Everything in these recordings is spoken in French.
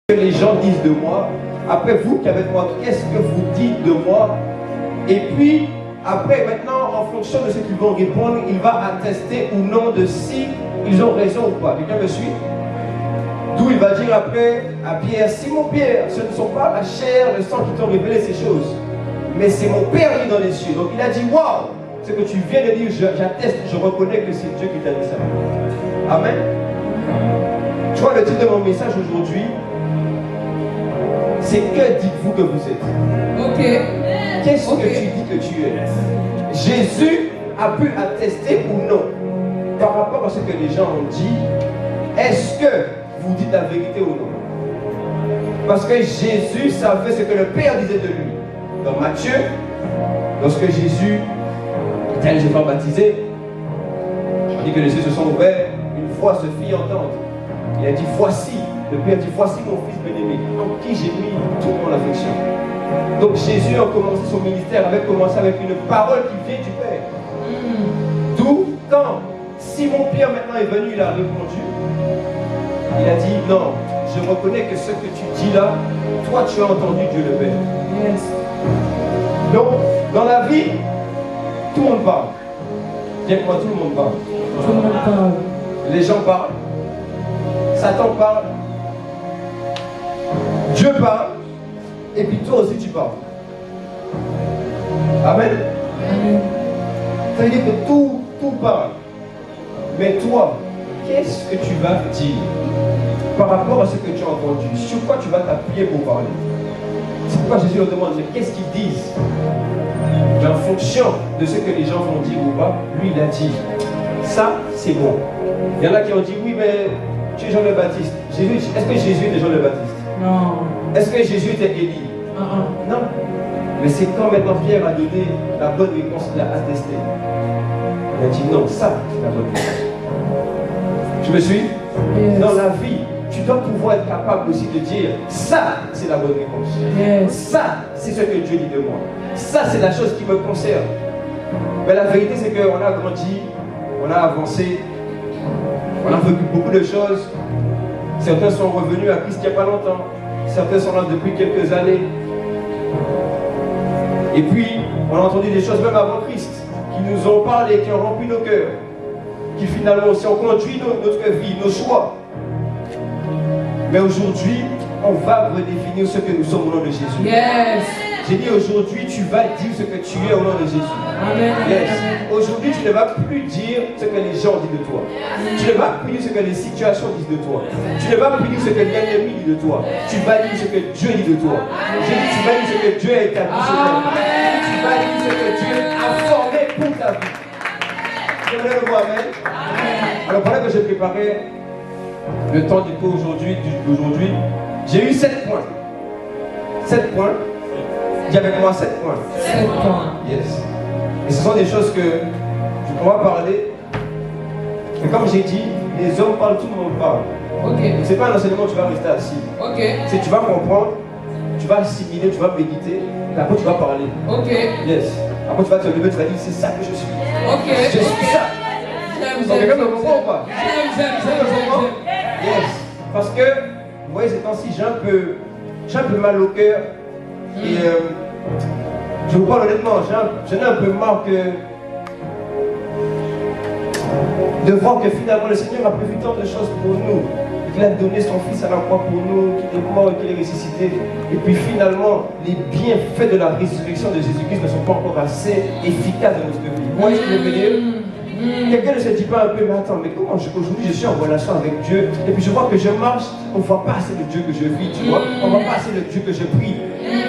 que les gens disent de moi. Après, vous qui avez avec moi, qu'est-ce que vous dites de moi? Et puis, après, maintenant, en fonction de ce qu'ils vont répondre, il va attester ou non de si ils ont raison ou pas. Quelqu'un me suit? D'où il va dire après à Pierre, Simon Pierre, ce ne sont pas la chair, le sang qui t'ont révélé ces choses, mais c'est mon Père qui est dans les cieux. Donc il a dit, waouh, ce que tu viens de dire, j'atteste, je reconnais que c'est Dieu qui t'a dit ça. Amen. Tu vois, le titre de mon message aujourd'hui, c'est que dites-vous que vous êtes? Ok. Qu'est-ce que tu dis que tu es? Jésus a pu attester ou non par rapport à ce que les gens ont dit. Est-ce que vous dites la vérité ou non? Parce que Jésus savait ce que le Père disait de lui. Dans Matthieu, lorsque Jésus était allé se faire baptiser, on dit que les yeux se sont ouverts, une voix se fit entendre. Il a dit, voici, le Père dit, voici mon fils bien-aimé, en qui j'ai mis toute mon affection. Donc Jésus a commencé son ministère, avait commencé avec une parole qui vient du Père. D'où, quand Simon Pierre maintenant est venu, il a répondu, il a dit, non, je reconnais que ce que tu dis là, toi tu as entendu Dieu le Père. Yes. Donc, dans la vie, tout le monde parle. Bien que moi, tout le monde parle. Tout le monde parle. Les gens parlent. Satan parle. Dieu parle. Et puis toi aussi tu parles. Amen. Amen. Ça veut dire que tout parle. Mais toi, qu'est-ce que tu vas dire par rapport à ce que tu as entendu? Sur quoi tu vas t'appuyer pour parler? C'est pourquoi Jésus leur demande, mais qu'est-ce qu'ils disent? Mais en fonction de ce que les gens vont dire ou pas, lui il a dit, ça c'est bon. Il y en a qui ont dit, oui mais tu es Jean le Baptiste. Est-ce que Jésus était Jean le Baptiste? Non. Est-ce que Jésus était Élie? Non. Mais c'est quand maintenant Pierre a donné la bonne réponse, il a attesté. Il a dit non, ça c'est la bonne réponse. Tu me suis? Yes. Dans la vie, tu dois pouvoir être capable aussi de dire ça c'est la bonne réponse. Yes. Ça c'est ce que Dieu dit de moi. Ça c'est la chose qui me concerne. Mais la vérité c'est qu'on a grandi, on a avancé, on a vécu beaucoup de choses. Certains sont revenus à Christ il n'y a pas longtemps. Certains sont là depuis quelques années. Et puis, on a entendu des choses même avant Christ, qui nous ont parlé, qui ont rempli nos cœurs, qui finalement aussi ont conduit notre vie, nos choix. Mais aujourd'hui, on va redéfinir ce que nous sommes au nom de Jésus. Yes. J'ai dit aujourd'hui, tu vas dire ce que tu es au nom de Jésus. Amen. Yes. Aujourd'hui, tu ne vas plus dire ce que les gens disent de toi. Tu ne vas plus dire ce que les situations disent de toi. Tu ne vas plus dire ce que l'ennemi dit de toi. Tu vas dire ce que Dieu dit de toi. J'ai dit, tu vas dire ce que Dieu a établi sur ta vie. Tu vas dire ce que Dieu a formé pour ta vie. J'aimerais le voir, amen. Alors, pendant que j'ai préparé le temps du cours d'aujourd'hui, j'ai eu 7 points. 7 points. Dis avec moi 7 points. 7 points. Yes. Et ce sont des choses que on va parler. Et comme j'ai dit, les hommes parlent, tout le monde parle. Ok. C'est pas un enseignement où tu vas rester assis. Ok. C'est tu vas comprendre, tu vas assimiler, tu vas méditer, et après tu vas parler. Ok. Yes. Après tu vas te lever, tu vas dire c'est ça que je suis. Ok. Je suis ça. Donc quelqu'un me comprend ou pas? J'aime. Yes. Parce que, vous voyez, ces temps-ci, j'ai un peu mal au cœur. Et je vous parle honnêtement, j'en ai un peu marre de voir que finalement le Seigneur a prévu tant de choses pour nous. Qu'il a donné son Fils à la croix pour nous, qu'il est mort et qu'il est ressuscité. Et puis finalement, les bienfaits de la résurrection de Jésus-Christ ne sont pas encore assez efficaces dans notre vie. Vous voyez ce que je veux dire? Quelqu'un ne se dit pas un peu, mais attends, mais comment aujourd'hui je suis en relation avec Dieu et puis je vois que je marche, on ne voit pas assez le Dieu que je vis, tu vois, on ne voit pas assez le Dieu que je prie.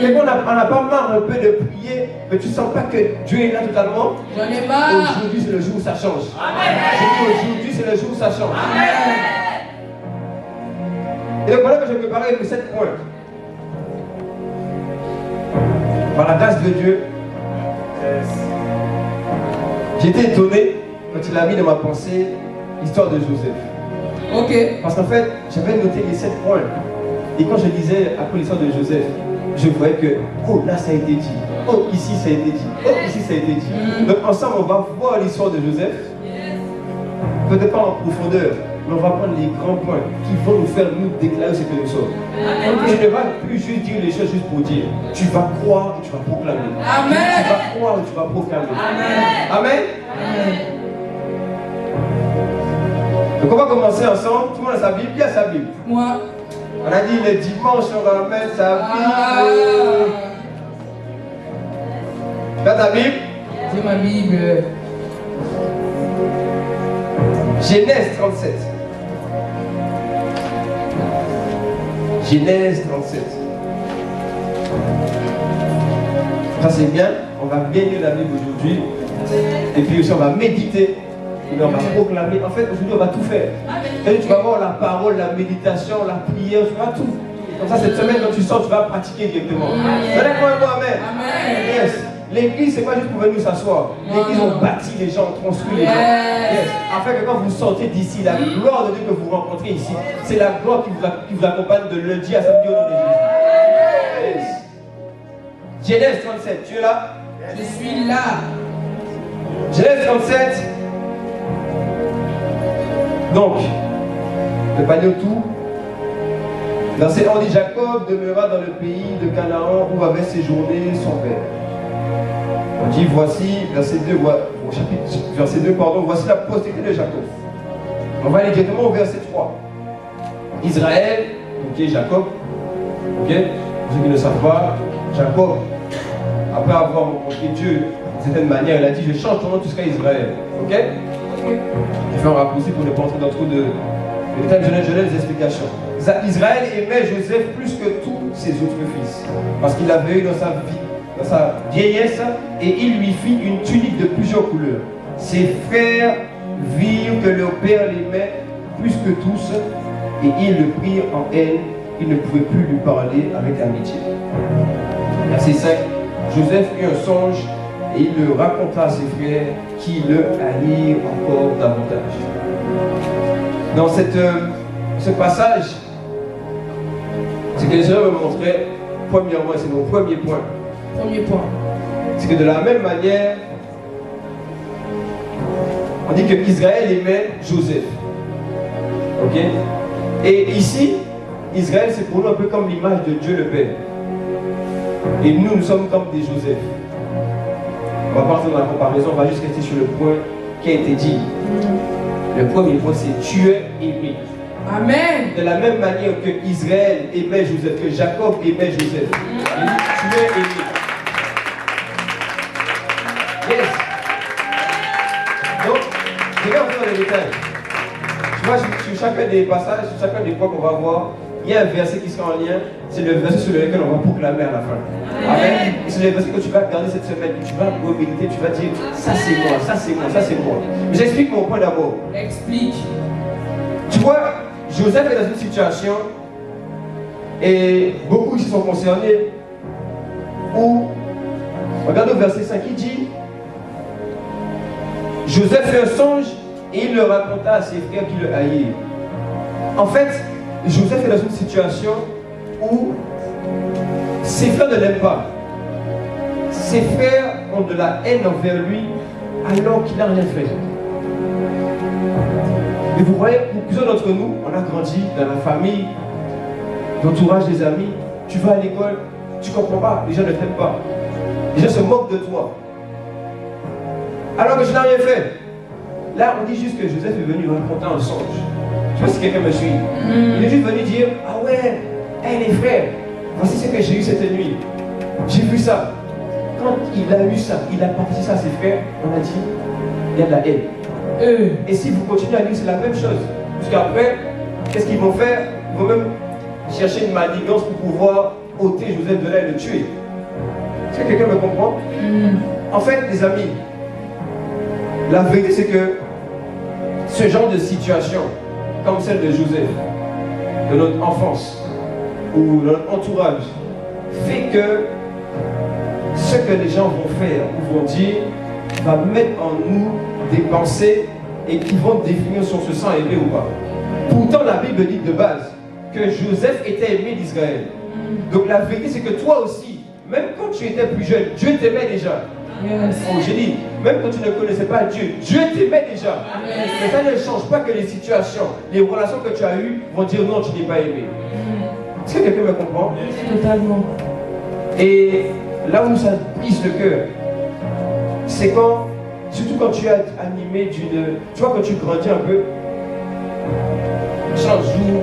Quelqu'un n'a pas marre un peu de prier, mais tu ne sens pas que Dieu est là totalement. J'en ai marre. Aujourd'hui c'est le jour où ça change. J'ai dit aujourd'hui c'est le jour où ça change. Amen. Et donc voilà que j'ai préparé les 7 points. Par la grâce de Dieu, j'étais étonné quand il a mis dans ma pensée l'histoire de Joseph. Ok. Parce qu'en fait, j'avais noté les 7 points. Et quand je lisais après l'histoire de Joseph, je voyais que, oh là ça a été dit, oh ici ça a été dit, oh ici ça a été dit. Donc ensemble on va voir l'histoire de Joseph. Peut-être pas en profondeur, mais on va prendre les grands points qui vont nous faire nous déclarer ce que nous sommes. Tu ne vas plus juste dire les choses juste pour dire. Tu vas croire et tu vas proclamer. Amen. Tu vas croire et tu vas proclamer. Amen. Amen. Donc on va commencer ensemble. Tout le monde a sa Bible. Qui a sa Bible? Moi. On a dit le dimanche on ramène sa Bible. Tu as ta Bible? J'ai ma Bible. Genèse 37. Genèse 37. Ça c'est bien. On va bien lire la Bible aujourd'hui. Et puis aussi on va méditer. Et on va proclamer. En fait aujourd'hui on va tout faire. Et tu vas voir la parole, la méditation, la prière, tu vas tout. Comme ça cette semaine quand tu sors tu vas pratiquer directement. Vous allez croire moi, amen. Yes. L'église, c'est pas juste pour venir s'asseoir. L'église, on bâtit les gens, on construit les gens. Yes. Afin que quand vous sortez d'ici, la gloire de Dieu que vous rencontrez ici, c'est la gloire qui vous accompagne de lundi à samedi au nom de Jésus. Yes. Genèse 37, tu es là? Je suis là. Genèse 37. Donc, le panier tout. Verset 1 dit Jacob demeura dans le pays de Canaan où avait séjourné son père. On dit voici, verset 2, au chapitre, verset 2, pardon, voici la postérité de Jacob. On va aller directement au verset 3. Israël, ok, Jacob, ok, pour ceux qui ne savent pas, Jacob, après avoir rencontré Dieu d'une certaine manière, il a dit je change ton nom, tu seras Israël. Ok? Je fais un raccourci pour ne pas entrer dans trop de détails, je donne des explications. Israël aimait Joseph plus que tous ses autres fils, parce qu'il avait eu dans sa vie, dans sa vieillesse, et il lui fit une tunique de plusieurs couleurs. Ses frères virent que leur père l'aimait plus que tous, et ils le prirent en haine. Ils ne pouvaient plus lui parler avec amitié. Verset 5. Joseph eut un songe, et il le raconta à ses frères, qui le haïrent encore davantage. Dans ce passage, ce que je veux montrer, premièrement, c'est mon premier point. Premier point. C'est que de la même manière, on dit que Israël aimait Joseph. Ok? Et ici, Israël, c'est pour nous un peu comme l'image de Dieu le Père. Et nous sommes comme des Joseph. On va pas rentrer dans la comparaison, on va juste rester sur le point qui a été dit. Le premier point, c'est tu es aimé. Amen. De la même manière que Israël aimait Joseph, que Jacob aimait Joseph. Tu es aimé. Yes. Donc, je vais entrer dans les détails. Tu vois, sur chacun des passages, sur chacun des points qu'on va voir, il y a un verset qui sera en lien. C'est le verset sur lequel on va proclamer à la fin. Amen. Et c'est le verset que tu vas regarder cette semaine, que tu vas méditer, tu vas dire ça c'est moi, ça c'est moi, ça c'est moi. Mais j'explique mon point d'abord. Explique. Tu vois, Joseph est dans une situation, et beaucoup ici sont concernés, où, regarde au verset 5, il dit Joseph fait un songe et il le raconta à ses frères qui le haïrent. En fait, Joseph est dans une situation où ses frères ne l'aiment pas. Ses frères ont de la haine envers lui alors qu'il n'a rien fait. Et vous voyez, pour plusieurs d'entre nous, on a grandi dans la famille, l'entourage des amis, tu vas à l'école, tu ne comprends pas, les gens ne t'aiment pas. Les gens se moquent de toi. Alors que je n'ai rien fait. Là, on dit juste que Joseph est venu raconter un songe. Je sais pas si quelqu'un me suit. Il est juste venu dire, ah ouais, hey, les frères, voici ce que j'ai eu cette nuit. J'ai vu ça. Quand il a eu ça, il a partagé ça à ses frères, on a dit, il y a de la haine. Et si vous continuez à lire, c'est la même chose. Parce qu'après, qu'est-ce qu'ils vont faire? Ils vont même chercher une manigance pour pouvoir ôter Joseph de là et le tuer. Est-ce que quelqu'un me comprend? En fait, les amis, la vérité c'est que ce genre de situation, comme celle de Joseph, de notre enfance, ou de notre entourage, fait que ce que les gens vont faire ou vont dire va mettre en nous des pensées et qui vont définir si on se sent aimé ou pas. Pourtant, la Bible dit de base que Joseph était aimé d'Israël. Donc la vérité, c'est que toi aussi, même quand tu étais plus jeune, Dieu t'aimait déjà. Oh, j'ai dit, même quand tu ne connaissais pas Dieu, Dieu t'aimait déjà. Mais ça ne change pas que les situations, les relations que tu as eues vont dire non, tu n'es pas aimé. Est-ce que quelqu'un me comprend? Totalement. Et là où ça brise le cœur, c'est quand, surtout quand tu es animé d'une... Tu vois, quand tu grandis un peu, chaque jour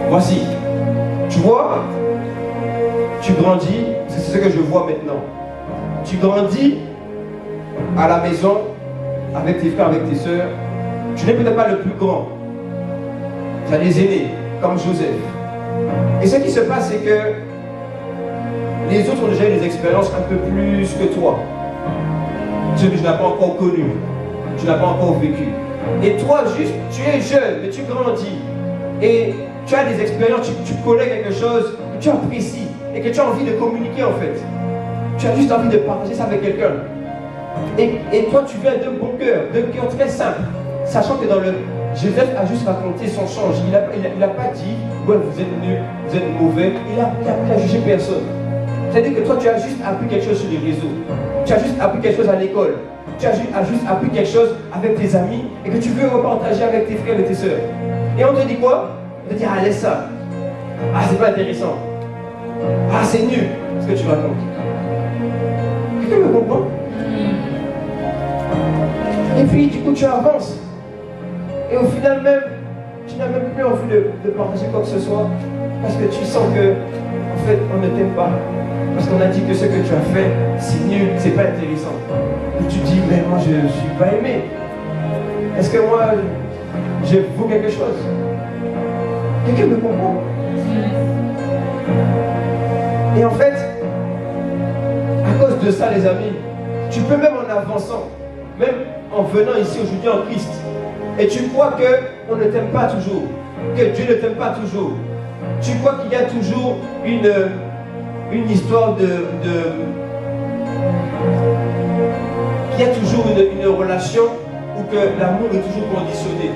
voici, tu vois, tu grandis, c'est ce que je vois maintenant. Tu grandis à la maison, avec tes frères, avec tes soeurs. Tu n'es peut-être pas le plus grand. Tu as des aînés, comme Joseph. Et ce qui se passe, c'est que les autres ont déjà eu des expériences un peu plus que toi. Ce que tu n'as pas encore connu. Tu n'as pas encore vécu. Et toi, juste, tu es jeune, mais tu grandis. Et tu as des expériences, tu connais quelque chose que tu apprécies et que tu as envie de communiquer en fait. Tu as juste envie de partager ça avec quelqu'un. Et toi, tu viens d'un bon cœur, d'un cœur très simple. Sachant que dans le... Joseph a juste raconté son change. Il n'a pas dit, ouais, vous êtes nuls, vous êtes mauvais. Il a jugé personne. C'est-à-dire que toi, tu as juste appris quelque chose sur les réseaux. Tu as juste appris quelque chose à l'école. Tu as juste appris quelque chose avec tes amis et que tu veux repartager avec tes frères et tes soeurs. Et on te dit quoi? On te dit, ah, laisse ça. Ah, c'est pas intéressant. Ah, c'est nul ce que tu racontes. Quelqu'un me comprend? Et puis, du coup, tu avances. Et au final même, tu n'as même plus envie de partager quoi que ce soit. Parce que tu sens que, en fait, on ne t'aime pas. Parce qu'on a dit que ce que tu as fait, c'est nul, c'est pas intéressant. Et tu dis, mais moi, je ne suis pas aimé. Est-ce que moi, je vaux quelque chose? Quelqu'un me comprend? Et en fait, à cause de ça, les amis, tu peux même en avançant, même en venant ici aujourd'hui en Christ, et tu crois qu'on ne t'aime pas toujours, que Dieu ne t'aime pas toujours. Tu crois qu'il y a toujours une histoire qu'il y a toujours une relation où que l'amour est toujours conditionné.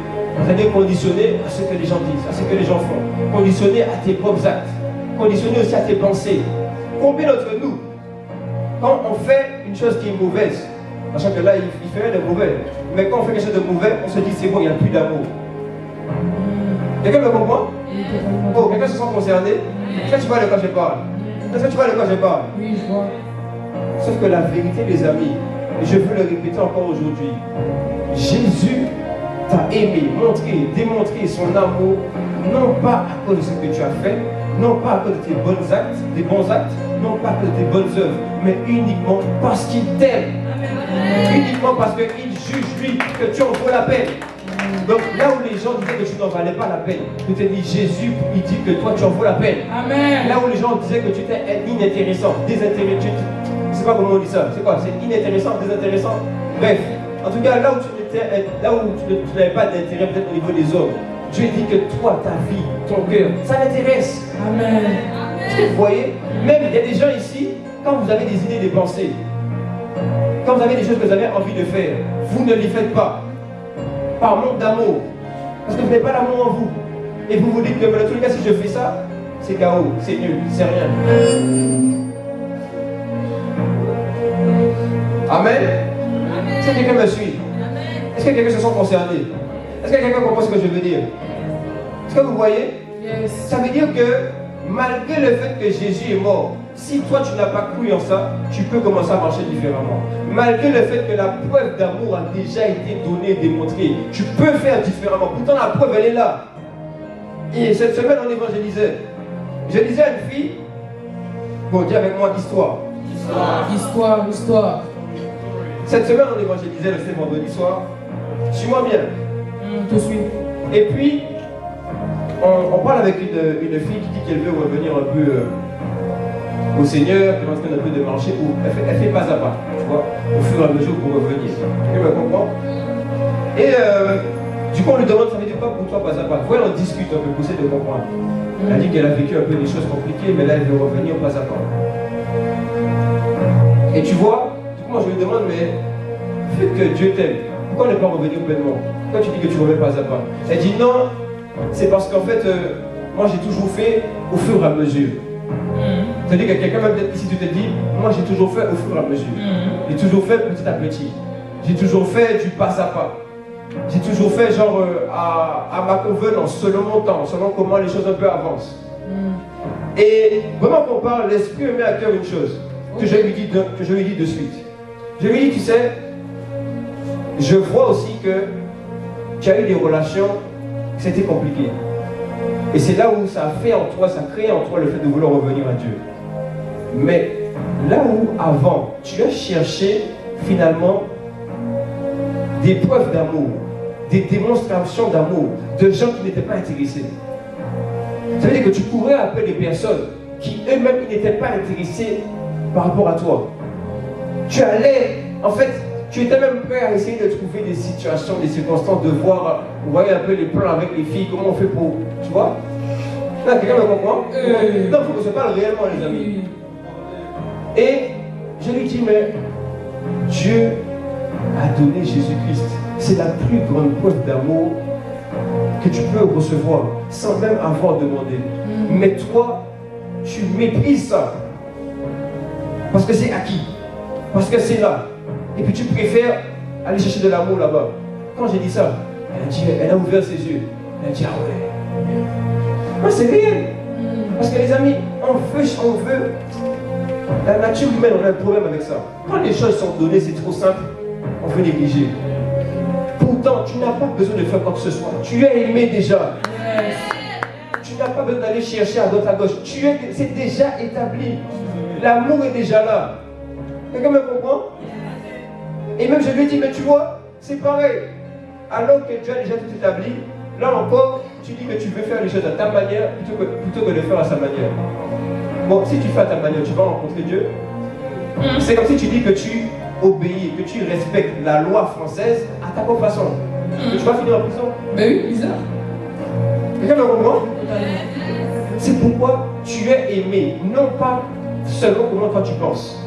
C'est-à-dire conditionné à ce que les gens disent, à ce que les gens font. Conditionné à tes propres actes. Conditionné aussi à tes pensées. Combien d'entre nous, quand on fait une chose qui est mauvaise, sachant que là, il fait rien de mauvais, mais quand on fait quelque chose de mauvais, on se dit c'est bon, il n'y a plus d'amour. Quelqu'un me comprend? Oh, quelqu'un se sent concerné? Est-ce que tu vois de quoi je parle? Est-ce que tu vois de quoi je parle? Oui, je vois. Sauf que la vérité, les amis, et je veux le répéter encore aujourd'hui, Jésus t'a aimé, montré, démontré son amour, non pas à cause de ce que tu as fait, non pas à cause de tes bons actes, non pas à cause de tes bonnes œuvres, mais uniquement parce qu'il t'aime. Uniquement parce qu'il juge lui que tu en vaux la peine. Donc là où les gens disaient que tu n'en valais pas la peine, je te dis Jésus, il dit que toi tu en vaux la peine. Amen. Là où les gens disaient que tu étais inintéressant, désintéressant, je sais pas comment on dit ça, c'est quoi? C'est inintéressant, désintéressant. Bref, en tout cas là où tu n'avais pas d'intérêt peut-être au niveau des hommes, Dieu dit que toi, ta vie, ton cœur, ça l'intéresse. Amen. Vous voyez, même il y a des gens ici, quand vous avez des idées, des pensées, quand vous avez des choses que vous avez envie de faire, vous ne les faites pas. Par manque d'amour. Parce que vous n'avez pas l'amour en vous. Et vous vous dites que dans tous les cas, si je fais ça, c'est chaos, c'est nul, c'est rien. Amen. Est-ce que quelqu'un me suit? Est-ce que quelqu'un se sent concerné? Est-ce que quelqu'un comprend ce que je veux dire? Est-ce que vous voyez? Yes. Ça veut dire que malgré le fait que Jésus est mort, si toi tu n'as pas cru en ça, tu peux commencer à marcher différemment. Malgré le fait que la preuve d'amour a déjà été donnée, démontrée, tu peux faire différemment. Pourtant la preuve elle est là. Et cette semaine on évangélisait. Je disais à une fille, bon dis avec moi histoire. Histoire. Cette semaine on évangélisait, le vendredi soir. Suis-moi bien. Je te suis. Et puis, on parle avec une fille qui dit qu'elle veut revenir un peu au Seigneur, qu'elle est en train un peu de marcher, ou elle fait pas à pas, tu vois, au fur et à mesure pour revenir. Tu me comprends? Et du coup, on lui demande, ça veut dire quoi pour toi pas à pas? Voilà, on discute un peu pour essayer de comprendre. Elle a dit qu'elle a vécu un peu des choses compliquées, mais là, elle veut revenir pas à pas. Et tu vois, du coup, moi, je lui demande, mais vu que Dieu t'aime, pourquoi ne pas revenir pleinement? Pourquoi tu dis que tu ne reviens pas à pas? Elle dit non, c'est parce qu'en fait, moi j'ai toujours fait au fur et à mesure. C'est-à-dire que quelqu'un même ici, tu te dis, moi j'ai toujours fait au fur et à mesure. J'ai toujours fait petit à petit. J'ai toujours fait du pas à pas. J'ai toujours fait genre à ma convenance, selon mon temps, selon comment les choses un peu avancent. Et vraiment qu'on parle, l'Esprit me met à cœur une chose que je lui dis de suite. Je lui dis, tu sais, je vois aussi que tu as eu des relations, c'était compliqué. Et c'est là où ça a fait en toi, ça a créé en toi le fait de vouloir revenir à Dieu. Mais là où avant, tu as cherché finalement des preuves d'amour, des démonstrations d'amour, de gens qui n'étaient pas intéressés. Ça veut dire que tu pourrais appeler des personnes qui eux-mêmes n'étaient pas intéressés par rapport à toi. Tu allais, en fait, tu étais même prêt à essayer de trouver des situations, des circonstances, de voir, vous voyez un peu les plans avec les filles, comment on fait pour, tu vois? Là, quelqu'un me comprend? Non, il faut que je parle réellement, les amis. Et je lui dis, mais Dieu a donné Jésus-Christ. C'est la plus grande preuve d'amour que tu peux recevoir sans même avoir demandé. Mais toi, tu méprises ça. Parce que c'est acquis. Parce que c'est là. Et puis tu préfères aller chercher de l'amour là-bas. Quand j'ai dit ça, elle a ouvert ses yeux. Elle a dit, ah ouais. Ah, c'est réel. Parce que les amis, on veut. La nature humaine, on a un problème avec ça. Quand les choses sont données, c'est trop simple, on veut négliger. Pourtant, tu n'as pas besoin de faire quoi que ce soit. Tu es aimé déjà. Tu n'as pas besoin d'aller chercher à droite à gauche. C'est déjà établi. L'amour est déjà là. Quelqu'un me comprend? Et même je lui ai dit, mais tu vois, c'est pareil. Alors que Dieu a déjà tout établi, là encore, tu dis que tu veux faire les choses à ta manière plutôt que de le faire à sa manière. Bon, si tu fais à ta manière, tu vas rencontrer Dieu. C'est comme si tu dis que tu obéis, que tu respectes la loi française à ta propre façon. Que tu vas finir en prison. Mais oui, bizarre. Quelqu'un me comprend? C'est pourquoi tu es aimé, non pas seulement comment toi tu penses.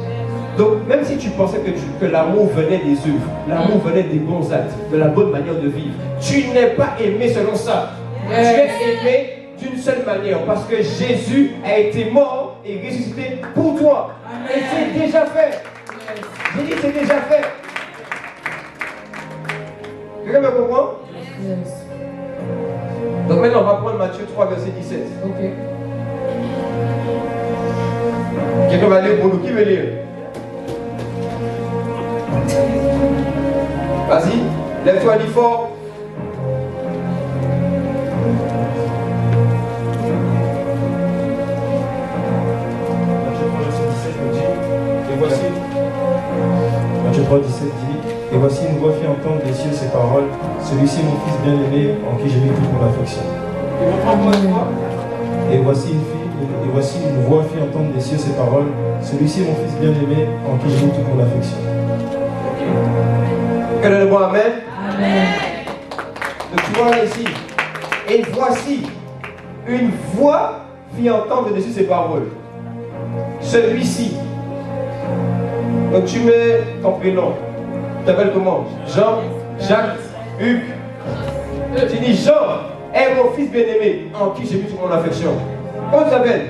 Donc, même si tu pensais que l'amour venait des œuvres, l'amour venait des bons actes, de la bonne manière de vivre, tu n'es pas aimé selon ça. Tu es aimé d'une seule manière, parce que Jésus a été mort et ressuscité pour toi. Et c'est déjà fait. J'ai dit c'est déjà fait. Quelqu'un me comprend? Donc maintenant on va prendre Matthieu 3 verset 17. Ok. Quelqu'un va lire pour nous? Qui veut lire? Vas-y, lève-toi, dis fort. Matthieu 3, 17 dit, et voici une voix fit entendre des cieux ces paroles, celui-ci mon fils bien-aimé en qui j'ai mis toute mon affection. Et voici une voix fit entendre des cieux ces paroles, celui-ci mon fils bien-aimé en qui j'ai mis toute mon affection. Que le bon amen. Amen. Donc tu vois là ici. Et voici une voix fit entendre dessus ces paroles. Celui-ci. Donc tu mets ton prénom. Tu t'appelles comment? Jean, Jacques, Hugues. Tu dis Jean est mon fils bien-aimé en qui j'ai mis toute mon affection. Comment tu t'appelles?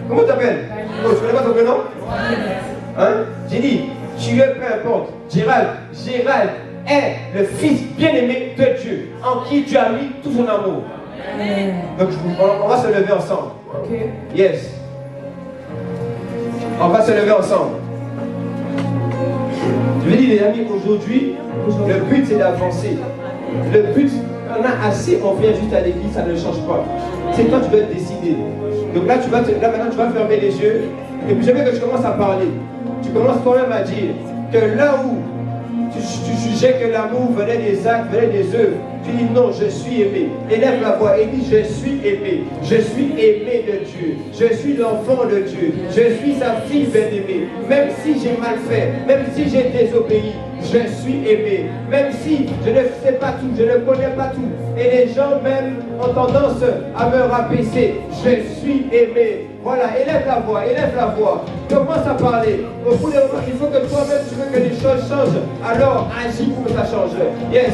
Comment tu t'appelles? Oh, tu connais pas ton prénom? Hein? J'ai dit, tu es peu importe. Gérald est le fils bien-aimé de Dieu, en qui Dieu a mis tout son amour. Donc on va se lever ensemble. Okay. Yes. On va se lever ensemble. Je veux dire les amis, aujourd'hui, le but c'est d'avancer. Le but, on a assez, on vient juste à l'église, ça ne change pas. C'est toi tu dois décider. Donc là, maintenant tu vas fermer les yeux. Et puis je veux que tu commences à parler. Tu commences toi-même à dire que là où tu jugeais que l'amour venait des actes, venait des œuvres, tu dis non, je suis aimé. Élève la voix et dis je suis aimé. Je suis aimé de Dieu. Je suis l'enfant de Dieu. Je suis sa fille bien-aimée. Même si j'ai mal fait, même si j'ai désobéi, je suis aimé. Même si je ne sais pas tout, je ne connais pas tout. Et les gens même ont tendance à me rabaisser. Je suis aimé. Voilà, élève la voix, élève la voix. Commence à parler. Au bout d'un moment, il faut que toi-même tu veux que les choses changent. Alors agis pour que ça change. Yes,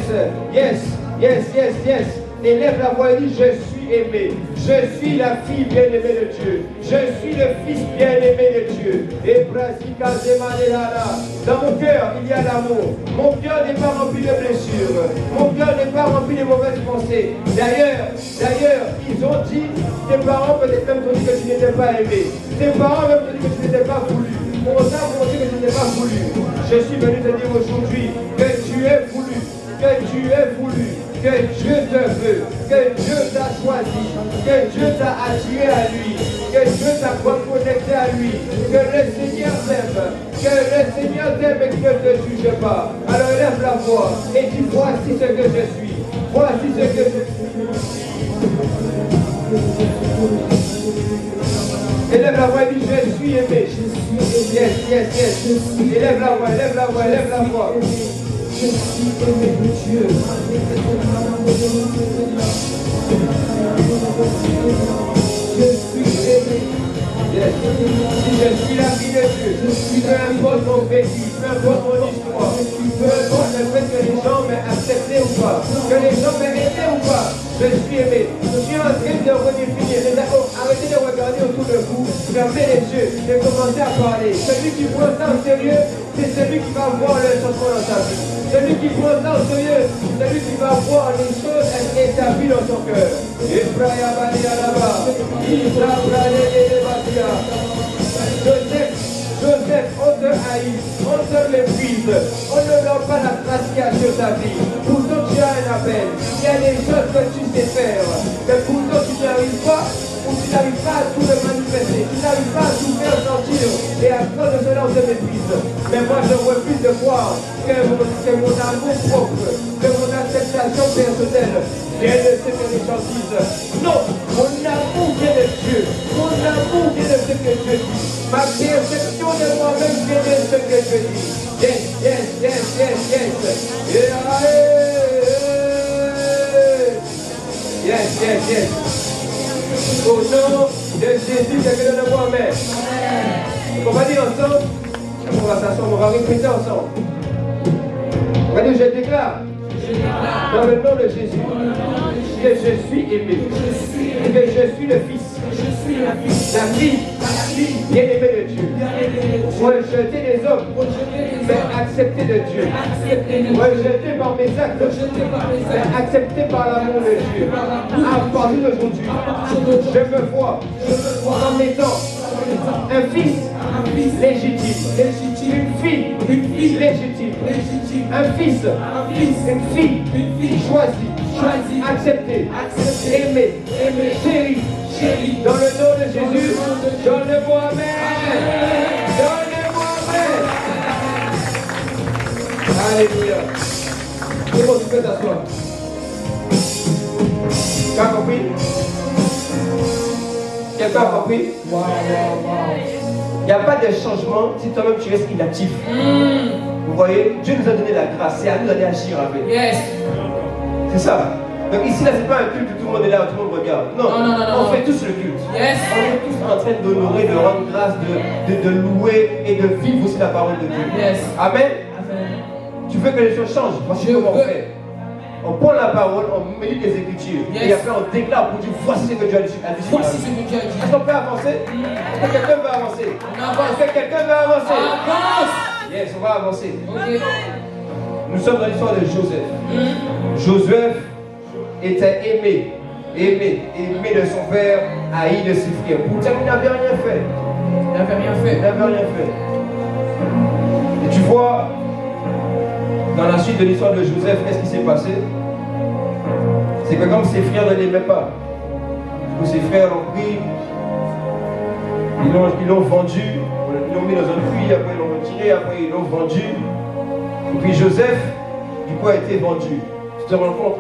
yes, yes, yes, yes. Élève la voix et dis je suis aimé. Je suis la fille bien-aimée de Dieu. Je suis le fils bien-aimé de Dieu. Et dans mon cœur, il y a l'amour. Mon cœur n'est pas rempli de blessures. Mon cœur n'est pas rempli de mauvaises pensées. D'ailleurs, ils ont dit, tes parents peut-être même t'ont dit que tu n'étais pas aimé. Tes parents même t'ont dit que tu n'étais pas voulu. Pour autant, pour dire que tu n'étais pas voulu. Je suis venu te dire aujourd'hui que tu es voulu. Que tu es voulu. Que Dieu te veut, que Dieu t'a choisi, que Dieu t'a attiré à lui, que Dieu t'a connecté à lui, que le Seigneur t'aime et qu'il ne te juge pas. Alors lève la voix et dis voici ce que je suis, voici ce que je suis. Élève la voix et dis je suis aimé. Yes. Élève la voix. Je suis aimé de Dieu. Je suis aimé. Je suis la fille de Dieu. Peu importe mon vécu, peu importe mon histoire, peu importe le fait que les gens m'aient accepté ou pas, que les gens m'aient aimé ou pas, je suis aimé. Je suis en train de redéfinir. Arrêtez de regarder autour de vous, fermez les yeux et commencez à parler. Celui qui prend ça au sérieux, c'est celui qui va voir le changement dans sa vie. Celui qui prend ça au sérieux, celui qui va voir les choses être établies dans son cœur. Joseph, on te haït, on te méprise, on ne donne pas la trace qu'il y a sur ta vie. Pourtant tu as un appel, il y a des choses que tu sais faire, mais pourtant tu n'y arrives pas, ou tu n'arrives pas à tout le manifester, tu n'arrives pas à tout faire sentir, et à cause de cela on te méprise. Mais moi je refuse de croire que mon amour propre, que mon acceptation personnelle vient de ce que les gens disent. Non, mon amour vient de Dieu, mon amour vient de ce que Dieu dit. Ma perception de moi-même vient de ce que je dis. Yes. Au nom de Jésus, quelqu'un donne moi amen. On va dire ensemble, on va s'asseoir, on va répéter ensemble. On va dire je déclare dans le nom de Jésus que je suis aimé, que je suis le fils. La fille bien-aimée de Dieu, rejetée des hommes, mais acceptée de Dieu, rejetée par mes actes, mais acceptée par l'amour de Dieu. À partir d'aujourd'hui, je me vois en étant un fils légitime, une fille légitime, un fils, une fille choisie, acceptée, aimée, chérie. Dans le nom de Jésus, donne-moi amen. Donne-moi amen. Alléluia. Tout le monde peut t'asseoir. Tu as compris? Quelqu'un a compris? Il n'y a pas de changement si toi-même tu restes inactif. Vous voyez, Dieu nous a donné la grâce, c'est à nous d'aller agir avec. Yes. C'est ça. Donc ici, là, c'est pas un culte où tout le monde est là, où tout le monde regarde. Non, on fait tous le culte. Yes. On est tous en train d'honorer, de rendre grâce, de louer et de vivre aussi la parole de Dieu. Yes. Amen. Tu veux que les choses changent? Voici comment on fait. On prend la parole, on médite les Écritures. Yes. Et après on déclare pour dire voici ce que Dieu a dit. Voici ce que Dieu a dit. Est-ce qu'on peut avancer? Est-ce que quelqu'un veut avancer? Est-ce que quelqu'un veut avancer? Avance. Yes, on va avancer. Okay. Nous sommes dans l'histoire de Joseph. Joseph était aimé de son père, haï de ses frères. Pourtant, il n'avait rien fait. Il n'avait rien fait. Et tu vois, dans la suite de l'histoire de Joseph, qu'est-ce qui s'est passé? C'est que comme ses frères ne l'aimaient pas, ses frères l'ont pris, ils l'ont vendu, ils l'ont mis dans un puits, après ils l'ont retiré, après ils l'ont vendu. Et puis Joseph, du coup, a été vendu. Tu te rends compte?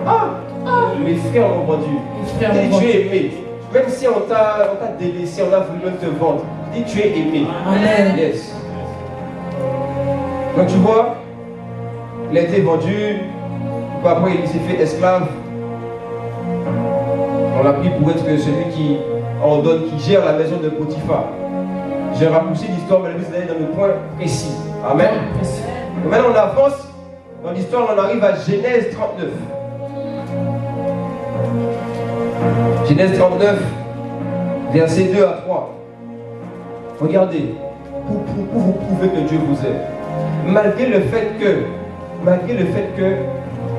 Mes frères l'ont vendu. Tu es aimé. Même si on t'a délaissé, on a voulu même te vendre. Dis tu es aimé. Amen. Yes. Donc tu vois, il a été vendu. Après il s'est fait esclave. On l'a pris pour être celui qui ordonne, qui gère la maison de Potiphar. J'ai raccourci l'histoire, mais le but c'est d'aller dans le point précis. Amen. Et maintenant on avance dans l'histoire, on arrive à Genèse 39. Genèse 39, versets 2 à 3. Regardez, pour vous prouver que Dieu vous aime. Malgré le fait que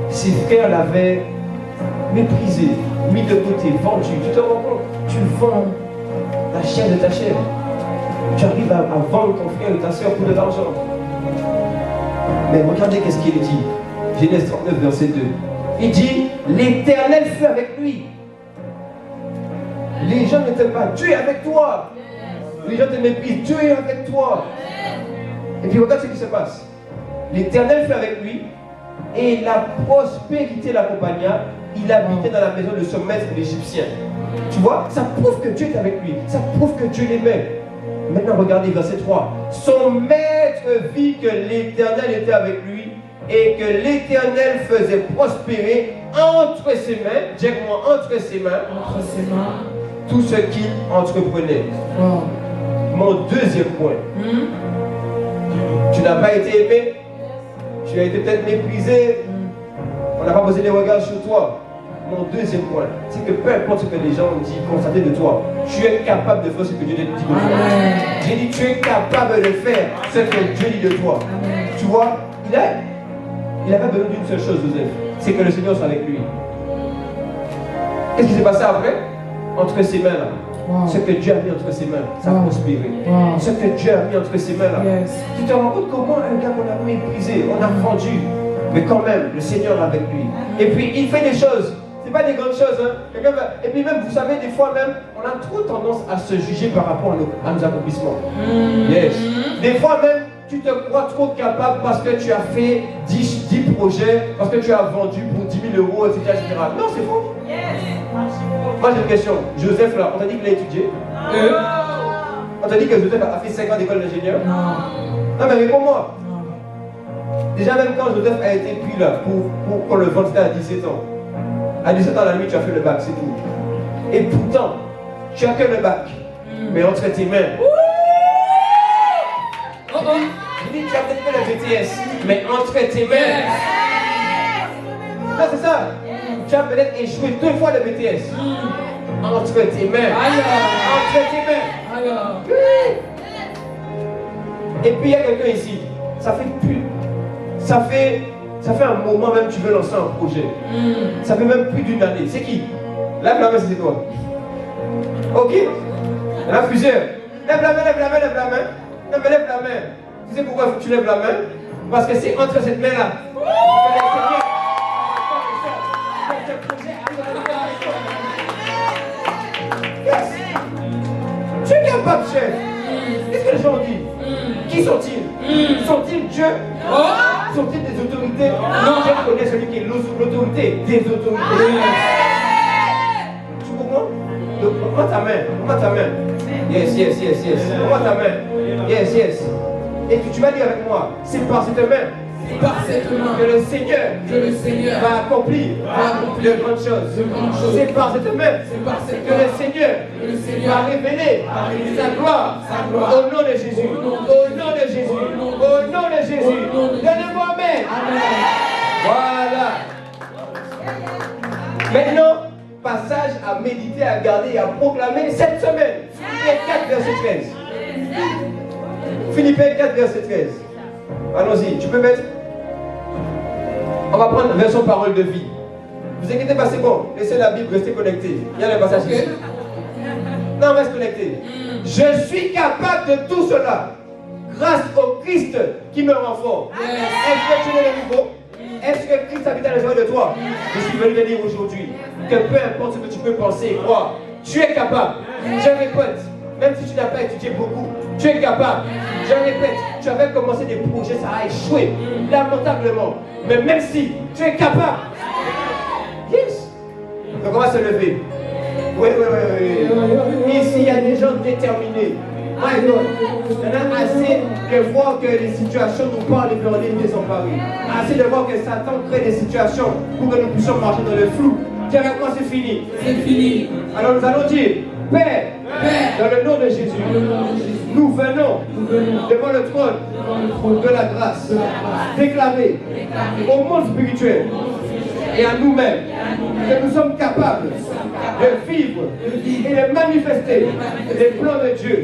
ses frères l'avaient méprisé, mis de côté, vendu. Tu te rends compte? Tu vends la chair de ta chair. Tu arrives à vendre ton frère ou ta soeur pour de l'argent. Mais regardez qu'est-ce qu'il dit. Genèse 39, verset 2. Il dit, l'Éternel fut avec lui. Les gens ne t'aiment pas. Dieu est avec toi. Les gens te méprisent. Dieu est avec toi. Et puis regarde ce qui se passe. L'Éternel fut avec lui et la prospérité l'accompagna. Il habitait dans la maison de son maître l'Égyptien. Tu vois, ça prouve que Dieu est avec lui. Ça prouve que Dieu l'aimait. Maintenant, regardez verset 3. Son maître vit que l'Éternel était avec lui et que l'Éternel faisait prospérer entre ses mains, dis-moi, entre ses mains, tout ce qu'il entreprenait. Wow. Mon deuxième point. Tu n'as pas été aimé, tu as été peut-être méprisé, on n'a pas posé des regards sur toi. Mon deuxième point, c'est que peu importe ce que les gens ont dit, constaté de toi, tu es capable de faire ce que Dieu te dit de faire. J'ai dit, tu es capable de faire ce que Dieu dit de toi. Amen. Tu vois, il avait besoin d'une seule chose, Joseph, c'est que le Seigneur soit avec lui. Qu'est-ce qui s'est passé après? Entre ses mains là. Wow. Ce que Dieu a mis entre ses mains, ça a prospéré. Wow. Ce que Dieu a mis entre ses mains là. Yes. Tu te rends compte comment un gars qu'on a méprisé, on a vendu, mais quand même, le Seigneur est avec lui. Et puis il fait des choses. Ce n'est pas des grandes choses. Hein. Et puis même, vous savez, des fois même, on a trop tendance à se juger par rapport à nos accomplissements. Yes. Des fois même, tu te crois trop capable parce que tu as fait 10 projets, parce que tu as vendu pour 10 000 euros, etc. etc. Non, c'est faux. Yes. Moi j'ai une question. Joseph, là, on t'a dit qu'il a étudié? On t'a dit que Joseph a fait 5 ans d'école d'ingénieur? Non, mais réponds-moi. Déjà, même quand Joseph a été pris là pour qu'on le vende, c'était à 17 ans. À 17 ans, la nuit, tu as fait le bac, c'est tout. Et pourtant, tu as que le bac. Mais entre tes mains. Je dis, tu as peut-être fait le BTS. Mais entre tes mains. Non, c'est ça. Tu as peut-être échoué 2 fois le BTS. Entre tes mains. Entre tes mains. Et puis, il y a quelqu'un ici. Ça fait un moment même que tu veux lancer un projet. Ça fait même plus d'une année. C'est qui? Lève la main, c'est toi. Ok. Il y en a plusieurs. Lève la main, lève la main, lève la main. Non, mais lève la main. Tu sais pourquoi tu lèves la main? Parce que c'est entre cette main-là. Tu es capable, chef. Qu'est-ce que les gens disent? Qui sont-ils? Sont-ils Dieu? Sont-ils des autorités? Non, je connais celui qui est l'autorité des autorités. Tu comprends? Donc, prends ta main. Yes. Prends ta main. Yes. Et tu vas dire avec moi, c'est par cette main. Que le Seigneur va accomplir de grandes choses. C'est par cette main que le Seigneur va révéler sa gloire. Au nom de Jésus. Au nom de Jésus. Au nom de Jésus. Donnez-moi amen. Voilà. Maintenant, passage à méditer, à garder et à proclamer cette semaine. Philippiens 4, verset 13. Philippiens 4, verset 13. Allons-y, tu peux mettre. On va prendre version parole de vie. Vous inquiétez pas, c'est bon. Laissez la Bible, restez connectés. Il y a le passage ici. Non, reste connecté. Je suis capable de tout cela grâce au Christ qui me rend fort. Est-ce que tu es le nouveau? Est-ce que Christ habite à l'intérieur de toi? Je suis venu te dire aujourd'hui que peu importe ce que tu peux penser et croire, tu es capable. Je répète, même si tu n'as pas étudié beaucoup, tu es capable. Je répète, tu avais commencé des projets, ça a échoué lamentablement. Mais même si tu es capable, yes. Donc on va se lever. Oui. Ici, il y a des gens déterminés. My God, il y en a assez de voir que les situations nous parlent et qu'on est désemparés. Assez de voir que Satan crée des situations pour que nous puissions marcher dans le flou. Tiens, avec moi, c'est fini. C'est fini. Alors nous allons dire, Père, dans le nom de Jésus, nous venons devant le trône de la grâce, déclarer au monde spirituel et à nous-mêmes que nous sommes capables de vivre et de manifester les plans de Dieu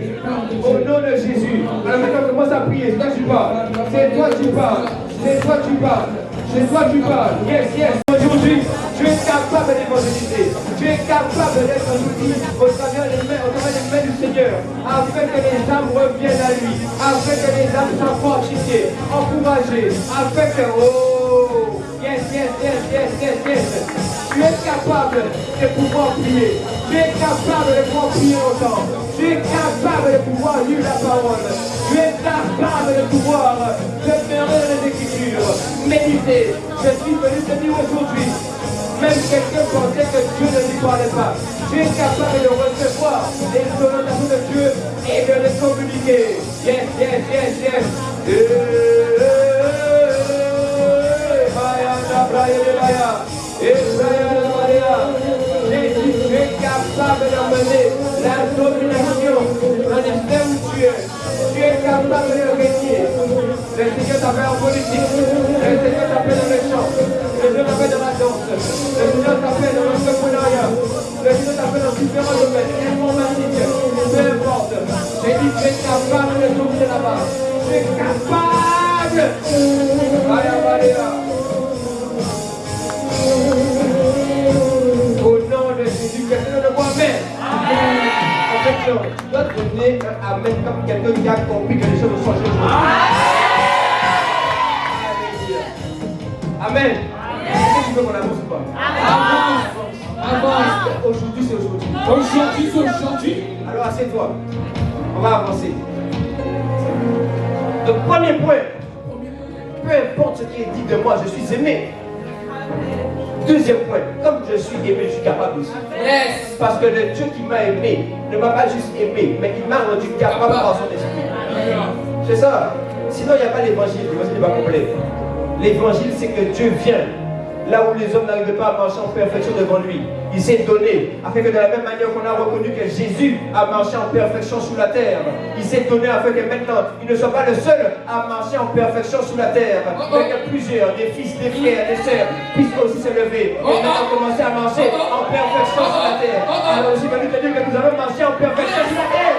au nom de Jésus. Alors maintenant, commence à prier. C'est toi qui parles. C'est toi qui parles. C'est toi qui parles. C'est toi qui parles. Yes, yes. Aujourd'hui, tu es capable d'évangéliser. Tu es capable d'être un outil au travers des mains du Seigneur, afin que les âmes reviennent à lui, afin que les âmes soient fortifiées, encouragées, afin que, oh, yes, yes, yes, yes, yes, yes. Tu es capable de pouvoir prier. Tu es capable de pouvoir prier longtemps. Tu es capable de pouvoir lire la parole. Tu es capable de pouvoir demeurer dans les Écritures. Méditer. Je suis venu te dire aujourd'hui, même quelqu'un pensait que Dieu ne lui parlait pas. Tu es capable de recevoir les orientations de Dieu et de les communiquer. Yes, yes, yes, yes. Jésus, tu es capable d'emmener la domination dans les sphères où tu es. Tu es capable de régner. Le Seigneur t'appelle en politique. Le Seigneur t'appelle dans les champs. Le Seigneur t'appelle dans la danse. Le Seigneur t'appelle dans l'entrepreneuriat. Le Seigneur t'appelle dans différents domaines, informatiques, peu importe. J'ai dit, tu es capable de dominer là-bas. Tu es capable. Au nom de Jésus, quelqu'un de moi-même. En fait, tu dois donner un amen comme quelqu'un qui a compris que les choses ont changé aujourd'hui. Amen. Est-ce que tu veux qu'on avance ou pas? Avance. Aujourd'hui, c'est aujourd'hui. Aujourd'hui, c'est aujourd'hui. Alors, assieds-toi. On va avancer. Le premier point. Peu importe ce qui est dit de moi, je suis aimé. Deuxième point, comme je suis aimé, je suis capable aussi. Yes. Parce que le Dieu qui m'a aimé ne m'a pas juste aimé, mais il m'a rendu capable par son esprit. C'est ça. Sinon, il n'y a pas l'évangile. L'évangile n'est pas complet. L'évangile, c'est que Dieu vient là où les hommes n'arrivaient pas à marcher en perfection devant lui. Il s'est donné, afin que de la même manière qu'on a reconnu que Jésus a marché en perfection sous la terre, il s'est donné afin que maintenant, il ne soit pas le seul à marcher en perfection sous la terre, mais que plusieurs, des fils, des frères, des sœurs, puissent aussi se lever et maintenant commencer à marcher en perfection sur la terre. Alors aussi, je vais te dire que nous avons marché en perfection sur la terre.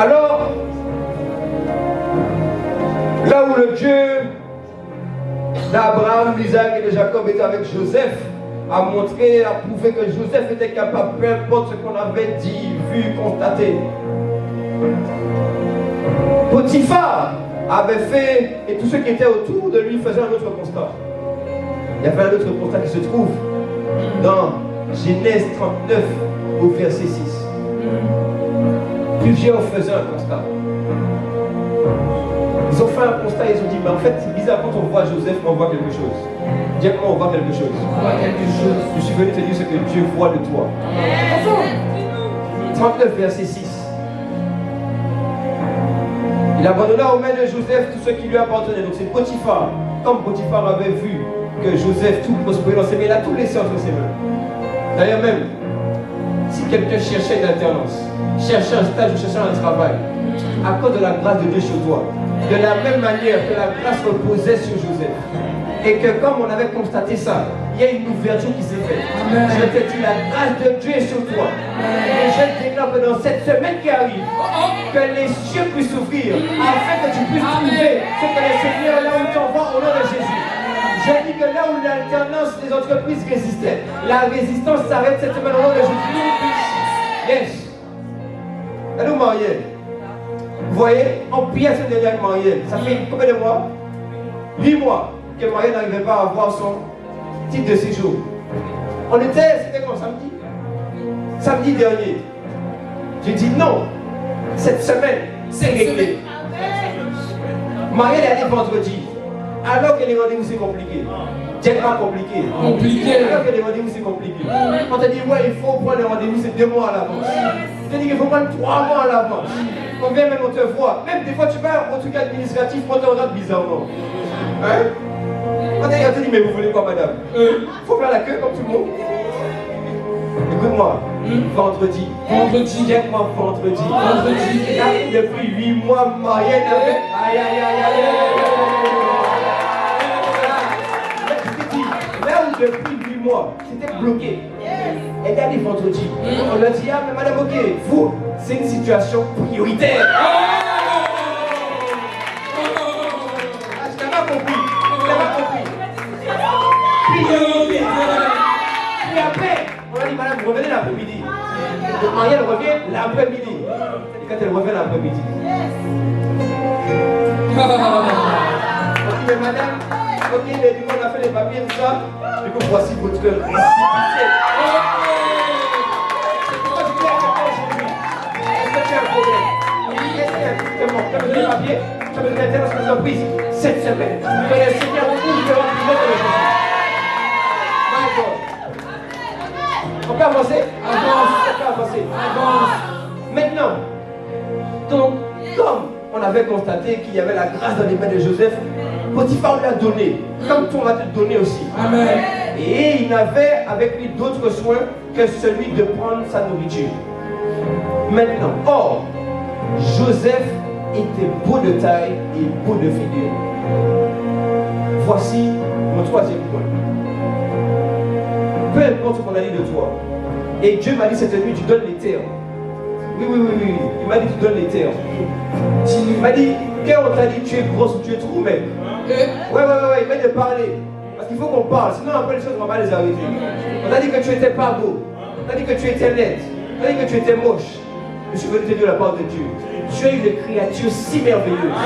Alors, là où le Dieu d'Abraham, d'Isaac et de Jacob était avec Joseph, a montré, a prouvé que Joseph était capable, peu importe ce qu'on avait dit, vu, constaté. Potiphar avait fait, et tous ceux qui étaient autour de lui faisaient un autre constat. Il y avait un autre constat qui se trouve dans Genèse 39 au verset 6. Plusieurs faisaient un constat. Ils ont fait un constat et ils ont dit, mais en fait, c'est bizarre, quand on voit Joseph, on voit quelque chose. Dis comment on voit quelque chose. On voit quelque chose. Je suis venu te dire ce que Dieu voit de toi. 39 verset 6. Il abandonna aux mains de Joseph tout ce qui lui appartenait. Donc c'est Potiphar. Comme Potiphar avait vu que Joseph tout prospérait dans ses mains, il a tout laissé entre ses mains. D'ailleurs même, si quelqu'un cherchait une alternance, cherchait un stage ou cherchait un travail, à cause de la grâce de Dieu sur toi, de la même manière que la grâce reposait sur Joseph, et que comme on avait constaté ça, il y a une ouverture qui s'est faite. Je te dis, la grâce de Dieu est sur toi. Et je déclare que dans cette semaine qui arrive, que les cieux puissent s'ouvrir, afin que tu puisses trouver ce que le Seigneur là où t'envoie au nom de Jésus. Je dis que là où l'alternance des entreprises résistait, la résistance s'arrête cette semaine au nom de Jésus. Yes. Allô Marielle. Vous voyez, on priait cette dernière Marielle. Ça fait combien de mois? 8 mois que Marielle n'arrivait pas à avoir son titre de séjour. C'était quand samedi? Samedi dernier. J'ai dit non. Cette semaine, c'est réglé. Marielle est allée vendredi. Alors que les rendez-vous c'est compliqué. Tellement compliqué. Alors que les rendez-vous c'est compliqué. On te dit, ouais, il faut prendre les rendez-vous, c'est 2 mois à l'avance. On te dit qu'il faut prendre 3 mois à l'avance. On vient même, on te voit. Même des fois, tu vas au truc administratif, on te regarde bizarrement. Hein? On te dit, mais vous voulez quoi, madame? Faut faire la queue comme tout le monde. Écoute-moi, vendredi. Dites-moi vendredi. Là, depuis 8 mois, marié avec. Aïe, aïe, aïe, aïe, aïe. Là où depuis 8 mois, c'était bloqué. Et là, les vendredis, on leur dit, ah, mais madame, ok, vous, c'est une situation prioritaire. Ah, je n'ai pas compris. Priorité. Et après, on a dit, madame, vous revenez l'après-midi. Donc, Marielle revient l'après-midi. Et quand elle revient l'après-midi, on dit, mais madame, ok, mais du coup, on a fait les papiers, tout ça. Du coup, voici votre récépissé. C'est pourquoi je dis à quelqu'un aujourd'hui. Est-ce que tu as un problème? Est-ce qu'il y a des papiers? Tu as besoin d'être dans l'entreprise cette semaine. Que le Seigneur vous ouvre de On peut avancer? Avance. Maintenant, donc, comme on avait constaté qu'il y avait la grâce dans les mains de Joseph, Potiphar lui a donné, comme on va te donner aussi. Amen. Et il n'avait avec lui d'autres soins que celui de prendre sa nourriture. Maintenant, or, Joseph était beau de taille et beau de figure. Voici mon troisième point. Peu importe ce qu'on a dit de toi. Et Dieu m'a dit cette nuit, tu donnes les terres. Oui. Il m'a dit, tu donnes les terres. Il m'a dit, quand on t'a dit, tu es grosse ou tu es trop maigre. Ouais, il m'a dit de parler. Parce qu'il faut qu'on parle, sinon après les choses, on va pas les arrêter. On t'a dit que tu étais pas beau. On t'a dit que tu étais laide. On t'a dit que tu étais moche. Je suis venu te dire la part de Dieu. Tu es une créature si merveilleuse. Je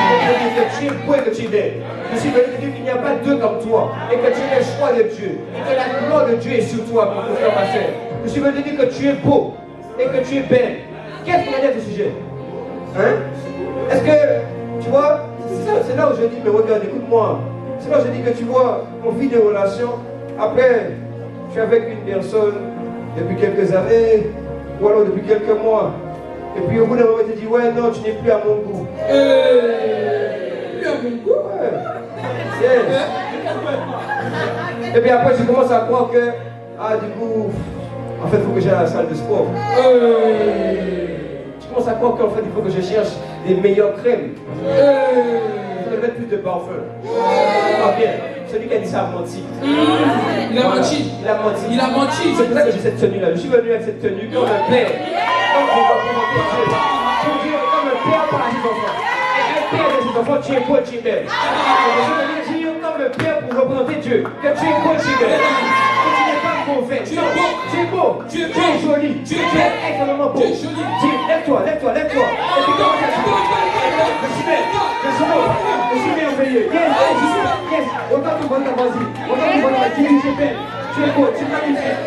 suis venu te dire que tu es beau et que tu es belle. Je suis venu te dire qu'il n'y a pas deux comme toi. Et que tu es le choix de Dieu. Et que la gloire de Dieu est sur toi, mon frère, ma soeur. Je suis venu te dire que tu es beau et que tu es belle. Qu'est-ce qu'on a dit à ce sujet? Hein? Est-ce que, tu vois, c'est là où je dis, mais regarde, écoute-moi. C'est là où je dis que tu vois, on vit des relations. Après, tu es avec une personne depuis quelques années, ou alors depuis quelques mois. Et puis au bout d'un moment, tu te dis, ouais, non, tu n'es plus à mon goût. Plus à mon goût? Ouais. Yes. Et puis après, tu commences à croire que, ah, du coup, en fait, il faut que j'aille à la salle de sport. Tu commences à croire qu'en fait, il faut que je cherche les meilleures crèmes. Il faut mettre plus de parfum. Ah, bien. Celui qui a dit ça a menti. Il a menti. C'est pour ça que j'ai cette tenue-là. Je suis venu avec cette tenue comme un père. Comme un père par ses enfants. Et un père de ses enfants, tu es beau, tu es belle. Je suis venu dire comme un père pour représenter Dieu. Que tu es beau, tu es belle. Que tu n'es pas mauvais. Tu es beau. Tu es joli. Tu es extrêmement beau. Lève-toi. Et puis comment ça se passe? Je suis belle. Je suis beau. Je suis merveilleux. Yes. Autant que bon, vas-y. Autant que bon, tu es belle. Tu es beau. Tu es magnifique.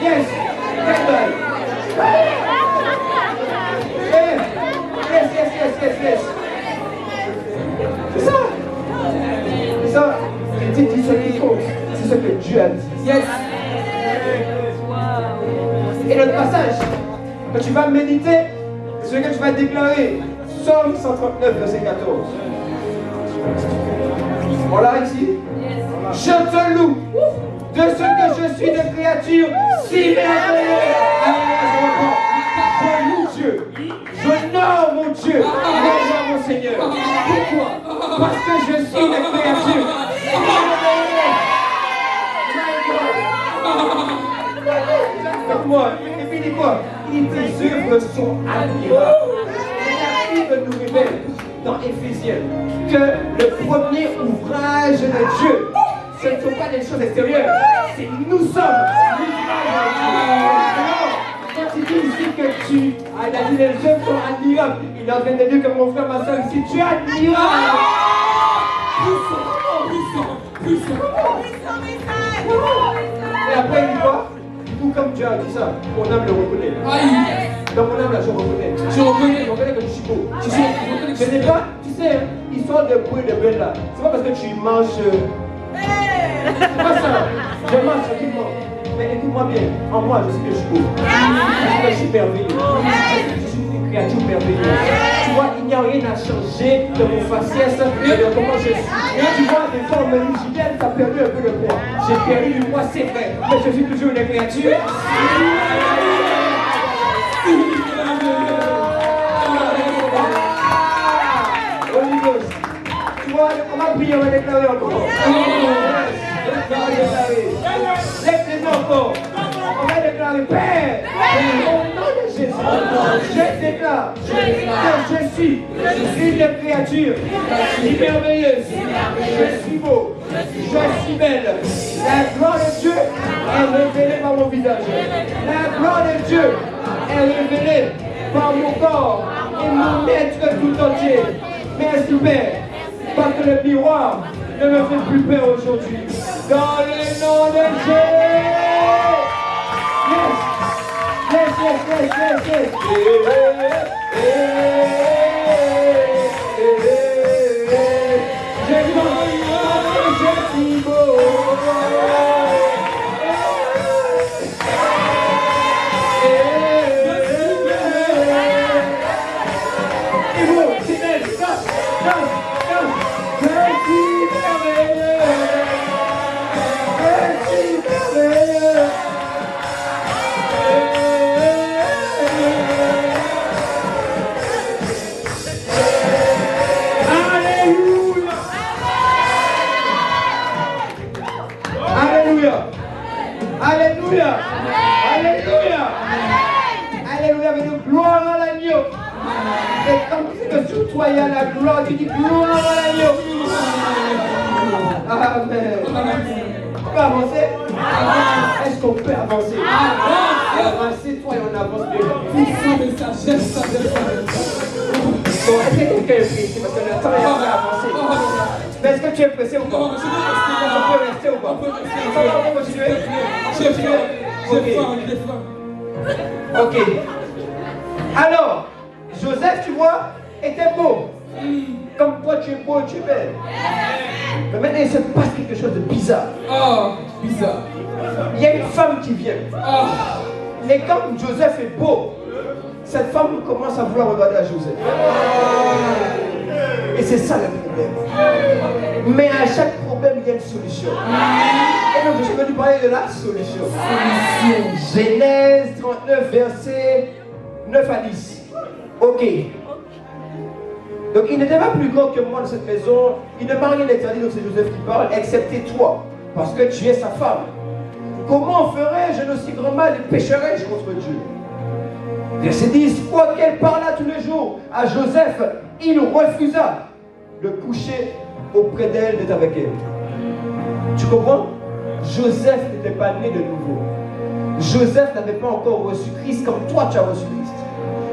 Yes. Yes. C'est ça. Et tu dis ce qui compte. C'est ce que Dieu a dit. Yes. Et notre passage, quand tu vas méditer, c'est ce que tu vas déclarer. Psaume 139, verset 14. Voilà ici. Je te loue de ce que je suis de créature si merveilleuse. Je loue Dieu. J'honore mon Dieu. J'honore mon Seigneur. Pourquoi? Parce que je suis une créature si merveilleuse. Moi, et puis dis quoi? Tes œuvres sont admirables. Et la Bible nous révèle dans Éphésiens que le premier ouvrage de Dieu, ce ne sont pas des choses extérieures, c'est nous sommes l'ouvrage de Dieu. Quand il dit ici que tu as dit les œuvres sont admirables, il est en train de dire que mon frère, ma soeur, ici, tu es admirable. Puissant. Et après, il dit quoi? Tout comme Dieu a dit ça, mon âme le reconnaît. Dans mon âme là, je reconnais. Je reconnais que je suis beau. Ce n'est pas, tu sais, histoire de bruit de belle là. C'est pas parce que tu manges. C'est pas ça. Je mange tranquillement. Mais écoute-moi bien, en moi, je sais que je suis beau. Je sais que je suis merveilleux. Je suis une une créature merveilleuse. Tu vois, il n'y a rien à changer de mon faciès et de comment je suis. Et tu vois, des fois, on me dit, Julien, t'as perdu un peu de poids. J'ai perdu du poids, c'est vrai, mais je suis toujours une créature. Holy Ghost. Tu vois, on va prier, on va déclarer encore. On va déclarer. Laisse-les encore. On va déclarer Père. Au nom de Jésus, je déclare que je suis une créature merveilleuse. Je suis beau. Je suis belle. La gloire de Dieu est révélée par mon visage. La gloire de Dieu est révélée par mon corps et mon être tout entier. Merci Père, parce que le miroir ne me fait plus peur aujourd'hui. Dans le nom de Jésus. Yes. Je suis beau. Alléluia. Alléluia. Alléluia. Mais nous gloire à l'agneau. Et comme que sur toi il y a la gloire, tu dis gloire à l'agneau. Amen. On peut avancer? Est-ce qu'on peut avancer? Avancer, toi et on avance bien. Bon, est-ce que quelqu'un est pressé? Parce que le temps est en train d'avancer. Mais est-ce que tu es pressé ou pas? On peut rester ou pas? On peut continuer? Ok. Alors, Joseph, tu vois, était beau. Comme toi, tu es beau et tu es belle. Mais maintenant, il se passe quelque chose de bizarre. Bizarre. Il y a une femme qui vient. Et comme Joseph est beau, cette femme commence à vouloir regarder à Joseph. Et c'est ça le problème. Mais à chaque problème, il y a une solution. Et donc, je suis venu parler de la solution. Genèse 39, versets 9 à 10. Ok. Donc, il n'était pas plus grand que moi dans cette maison. Il ne m'a rien interdit, donc c'est Joseph qui parle, excepté toi, parce que tu es sa femme. Comment ferais-je d'aussi grand mal et pécherais-je contre Dieu? Verset 10. Quoiqu'elle parla tous les jours à Joseph, il refusa de coucher auprès d'elle, d'être avec elle. Tu comprends? Joseph n'était pas né de nouveau. Joseph n'avait pas encore reçu Christ comme toi tu as reçu Christ.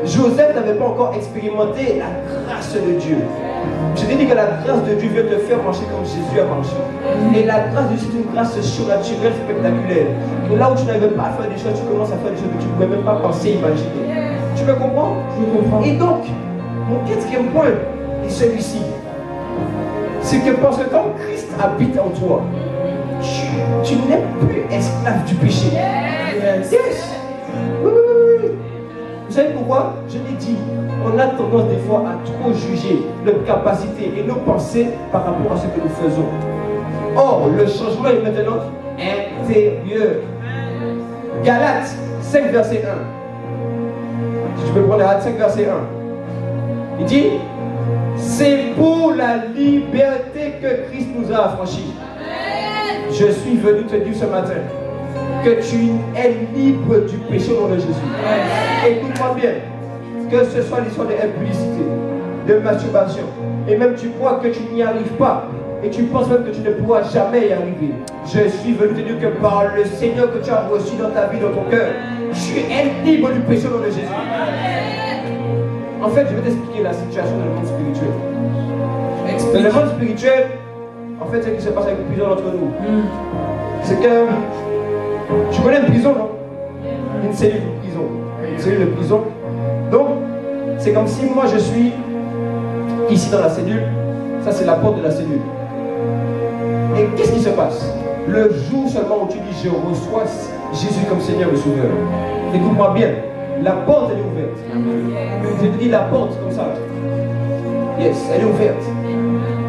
Joseph n'avait pas encore expérimenté la grâce de Dieu. Je t'ai dit que la grâce de Dieu vient te faire marcher comme Jésus a marché. Et la grâce de Dieu, c'est une grâce surnaturelle, spectaculaire. Et là où tu n'arrivais pas à faire des choses, tu commences à faire des choses que tu ne pouvais même pas penser, imaginer. Tu me comprends? Je comprends. Et donc, mon quatrième point est celui-ci. C'est que parce que quand Christ habite en toi, tu n'es plus esclave du péché. Yes. Oui. Vous savez pourquoi? Je l'ai dit, on a tendance des fois à trop juger notre capacité et nos pensées par rapport à ce que nous faisons. Or, le changement est maintenant intérieur. Galates 5, verset 1. Si je peux prendre Galates 5, verset 1. Il dit, c'est pour la liberté que Christ nous a affranchis. Je suis venu te dire ce matin que tu es libre du péché au nom de Jésus. Écoute-moi bien, que ce soit l'histoire d'impudicité, de masturbation, et même tu crois que tu n'y arrives pas, et tu penses même que tu ne pourras jamais y arriver. Je suis venu te dire que par le Seigneur que tu as reçu dans ta vie, dans ton cœur, tu es libre du péché au nom de Jésus. En fait, je vais t'expliquer la situation dans le monde spirituel. Dans le monde spirituel, en fait, ce qui se passe avec plusieurs d'entre nous, c'est que tu connais une prison, non? Une cellule de prison. Une cellule de prison. Donc, c'est comme si moi je suis ici dans la cellule. Ça, c'est la porte de la cellule. Et qu'est-ce qui se passe? Le jour seulement où tu dis je reçois Jésus comme Seigneur et Sauveur, écoute-moi bien, La porte, elle est ouverte. Je te dis la porte comme ça. Yes, elle est ouverte.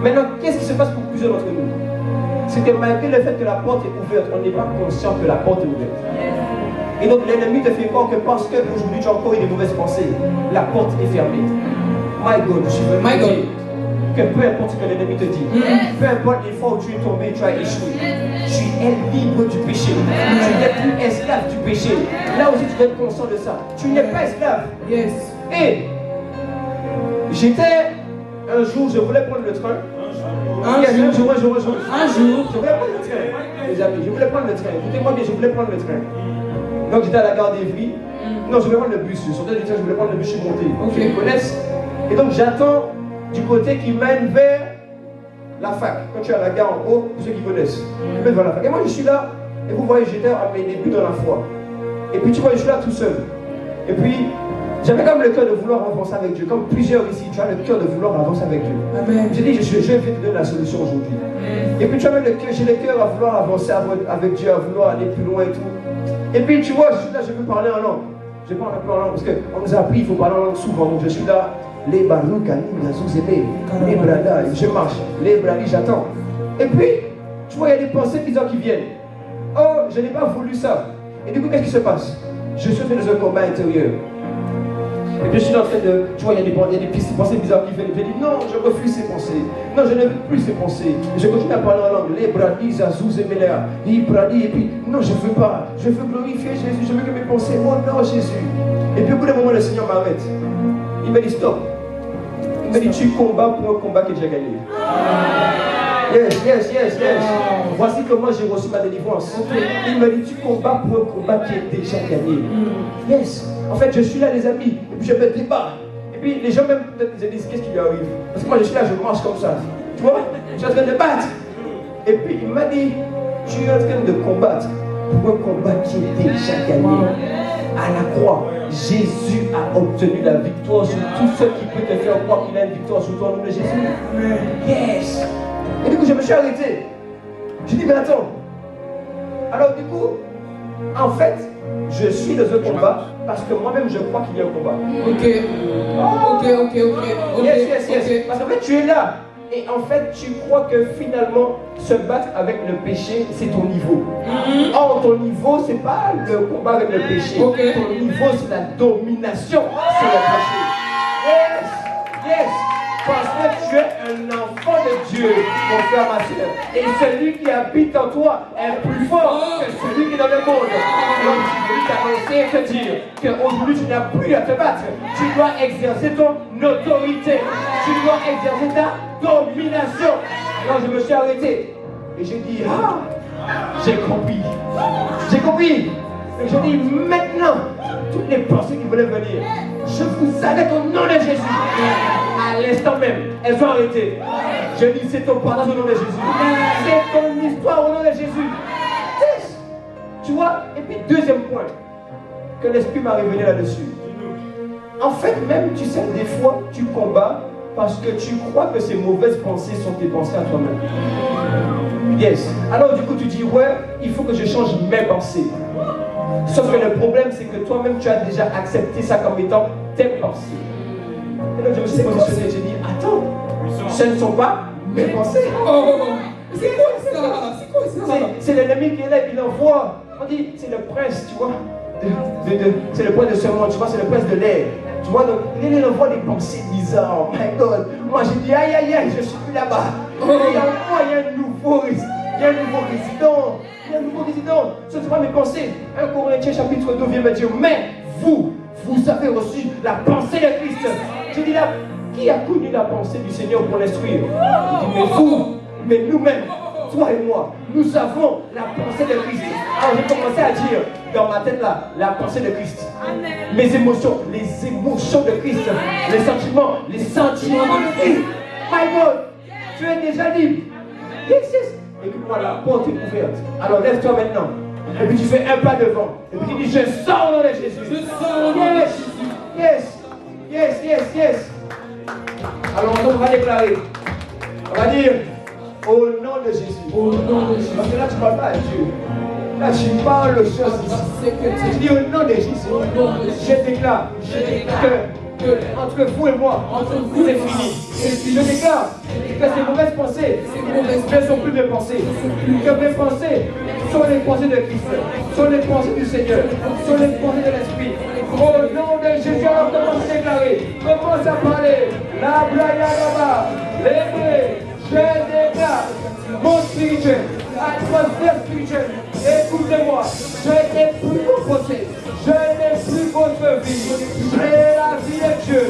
Maintenant, qu'est-ce qui se passe pour plusieurs d'entre nous? C'est que malgré le fait que la porte est ouverte, on n'est pas conscient que la porte est ouverte. Et donc l'ennemi te fait croire que parce qu'aujourd'hui tu as encore eu des mauvaises pensées, la porte est fermée. My God, je suis venu te dire que peu importe ce que l'ennemi te dit, peu importe les fois où tu es tombé, tu as échoué, tu es libre du péché. Tu n'es plus esclave du péché. Là aussi tu dois être conscient de ça. Tu n'es pas esclave. Yes. Et j'étais un jour, je voulais prendre le train. Un jour, je voulais prendre le train. Les amis, je voulais prendre le train. Écoutez-moi bien, je voulais prendre le train. Donc j'étais à la gare d'Evry. Non, je voulais prendre le bus. Je sortais du train, je voulais prendre le bus, je suis monté. Ok. Ils me connaissent. Et donc j'attends du côté qui mène vers la fac. Quand tu es à la gare en haut, pour ceux qui connaissent, tu mènes vers la fac. Et moi je suis là, et vous voyez, j'étais à mes débuts dans la foi. Et puis tu vois, je suis là tout seul. Et puis, j'avais comme le cœur de vouloir avancer avec Dieu. Comme plusieurs ici, tu as le cœur de vouloir avancer avec Dieu. Amen. J'ai dit, je vais te donner la solution aujourd'hui. Et puis tu as même le cœur, j'ai le cœur à vouloir avancer avec Dieu, à vouloir aller plus loin et tout. Et puis tu vois, je suis là, je veux parler en langue. Je parle un peu en langue parce qu'on nous a appris, il faut parler en langue souvent. Donc je suis là, les barouka, les brada, je marche, les bradis, j'attends. Et puis, tu vois, il y a des pensées bizarres qui viennent. Oh, je n'ai pas voulu ça. Et du coup, qu'est-ce qui se passe? Je suis fait dans un combat intérieur. Et puis je suis en train de, tu vois, il y a des pensées bizarres qui viennent. Je dis non, je refuse ces pensées. Non, je ne veux plus ces pensées. Je continue à parler en langue. Les bradis, Azouz et Melea. Les bradis, et puis non, je ne veux pas. Je veux glorifier Jésus. Je veux que mes pensées, oh non, Jésus. Et puis au bout d'un moment, le Seigneur m'arrête. Il me dit stop. Il me dit tu combats pour un combat que j'ai gagné. Yes. Voici comment j'ai reçu ma délivrance. Il me dit tu combats pour un combat qui est déjà gagné. Yes. En fait, je suis là, les amis, et puis je me débat. Et puis les gens même peut-être se disent qu'est-ce qui lui arrive. Parce que moi je suis là, je marche comme ça. Tu vois, je suis en train de battre. Et puis il m'a dit tu es en train de combattre pour un combat qui est déjà gagné. À la croix, Jésus a obtenu la victoire sur tout ce qui peut te faire croire qu'il a une victoire sur toi au nom de Jésus. Yes. Et du coup, je me suis arrêté. J'ai dit, mais attends. Alors du coup, en fait, je suis dans un combat parce que moi-même, je crois qu'il y a un combat. Ok. Yes. Parce qu'en fait, tu es là. Et en fait, tu crois que finalement, se battre avec le péché, c'est ton niveau. Or, ton niveau, c'est pas le combat avec le péché. Ton niveau, c'est la domination sur le péché. Yes. Parce que tu es un enfant de Dieu, mon frère, ma soeur. Et celui qui habite en toi est plus fort que celui qui est dans le monde. Donc, je veux t'annoncer et te dire qu'aujourd'hui, tu n'as plus à te battre. Tu dois exercer ton autorité. Tu dois exercer ta domination. Alors, je me suis arrêté. Et j'ai dit, j'ai compris. J'ai compris. Et je dis, maintenant, toutes les pensées qui voulaient venir, je vous arrête au nom de Jésus. À l'instant même, elles ont arrêté. Je dis, c'est ton pardon au nom de Jésus. C'est ton histoire au nom de Jésus. Tu vois? Et puis, deuxième point, que l'Esprit m'a révélé là-dessus. En fait, même, tu sais, des fois, tu combats parce que tu crois que ces mauvaises pensées sont tes pensées à toi-même. Yes. Alors, du coup, tu dis, ouais, il faut que je change mes pensées. Sauf que le problème, c'est que toi-même, tu as déjà accepté ça comme étant tes pensées. Et donc, je me suis positionné, j'ai dit, attends, ce ne sont pas mes pensées. C'est quoi ça? C'est l'ennemi qui est là, il envoie. On dit, c'est le prince, tu vois. C'est le prince de ce monde, tu vois, c'est le prince de l'air. Tu vois, donc, il envoie des pensées bizarres. Oh my God. Moi, j'ai dit, aïe, je suis plus là-bas. Il y a un nouveau résident. Il y a un nouveau résident. Ce ne sont pas mes pensées. 1 Corinthiens chapitre 2 vient me dire, mais vous avez reçu la pensée de Christ. J'ai dit là, qui a connu la pensée du Seigneur pour l'instruire? J'ai dit, mais nous-mêmes, toi et moi, nous avons la pensée de Christ. Alors j'ai commencé à dire dans ma tête là, la pensée de Christ. Mes émotions, les émotions de Christ. Les sentiments de Christ. My God, tu es déjà libre. Yes. Écoute-moi, la porte est ouverte. Alors lève-toi maintenant. Et puis tu fais un pas devant. Et puis tu dis, je sors au nom de Jésus. Je sors au nom de Jésus. Yes. Alors on va déclarer. On va dire, au nom de Jésus. Au nom de Jésus. Parce que là tu ne parles pas à Dieu. Là, tu parles aux choses. Tu dis au nom de Jésus. Je déclare que entre vous et moi, c'est fini. Je déclare que ces mauvaises pensées ne sont plus mes pensées. Que mes pensées sont les pensées de Christ, sont les pensées du Seigneur, sont les pensées de l'Esprit. Au nom de Jésus, alors commence à déclarer, commence à parler. La blaya là-bas, l'aimer, je déclare mon spirituel, atmosphère spirituelle. Écoutez-moi, je n'ai plus vos pensées, je n'ai plus votre vie. J'ai la vie de Dieu,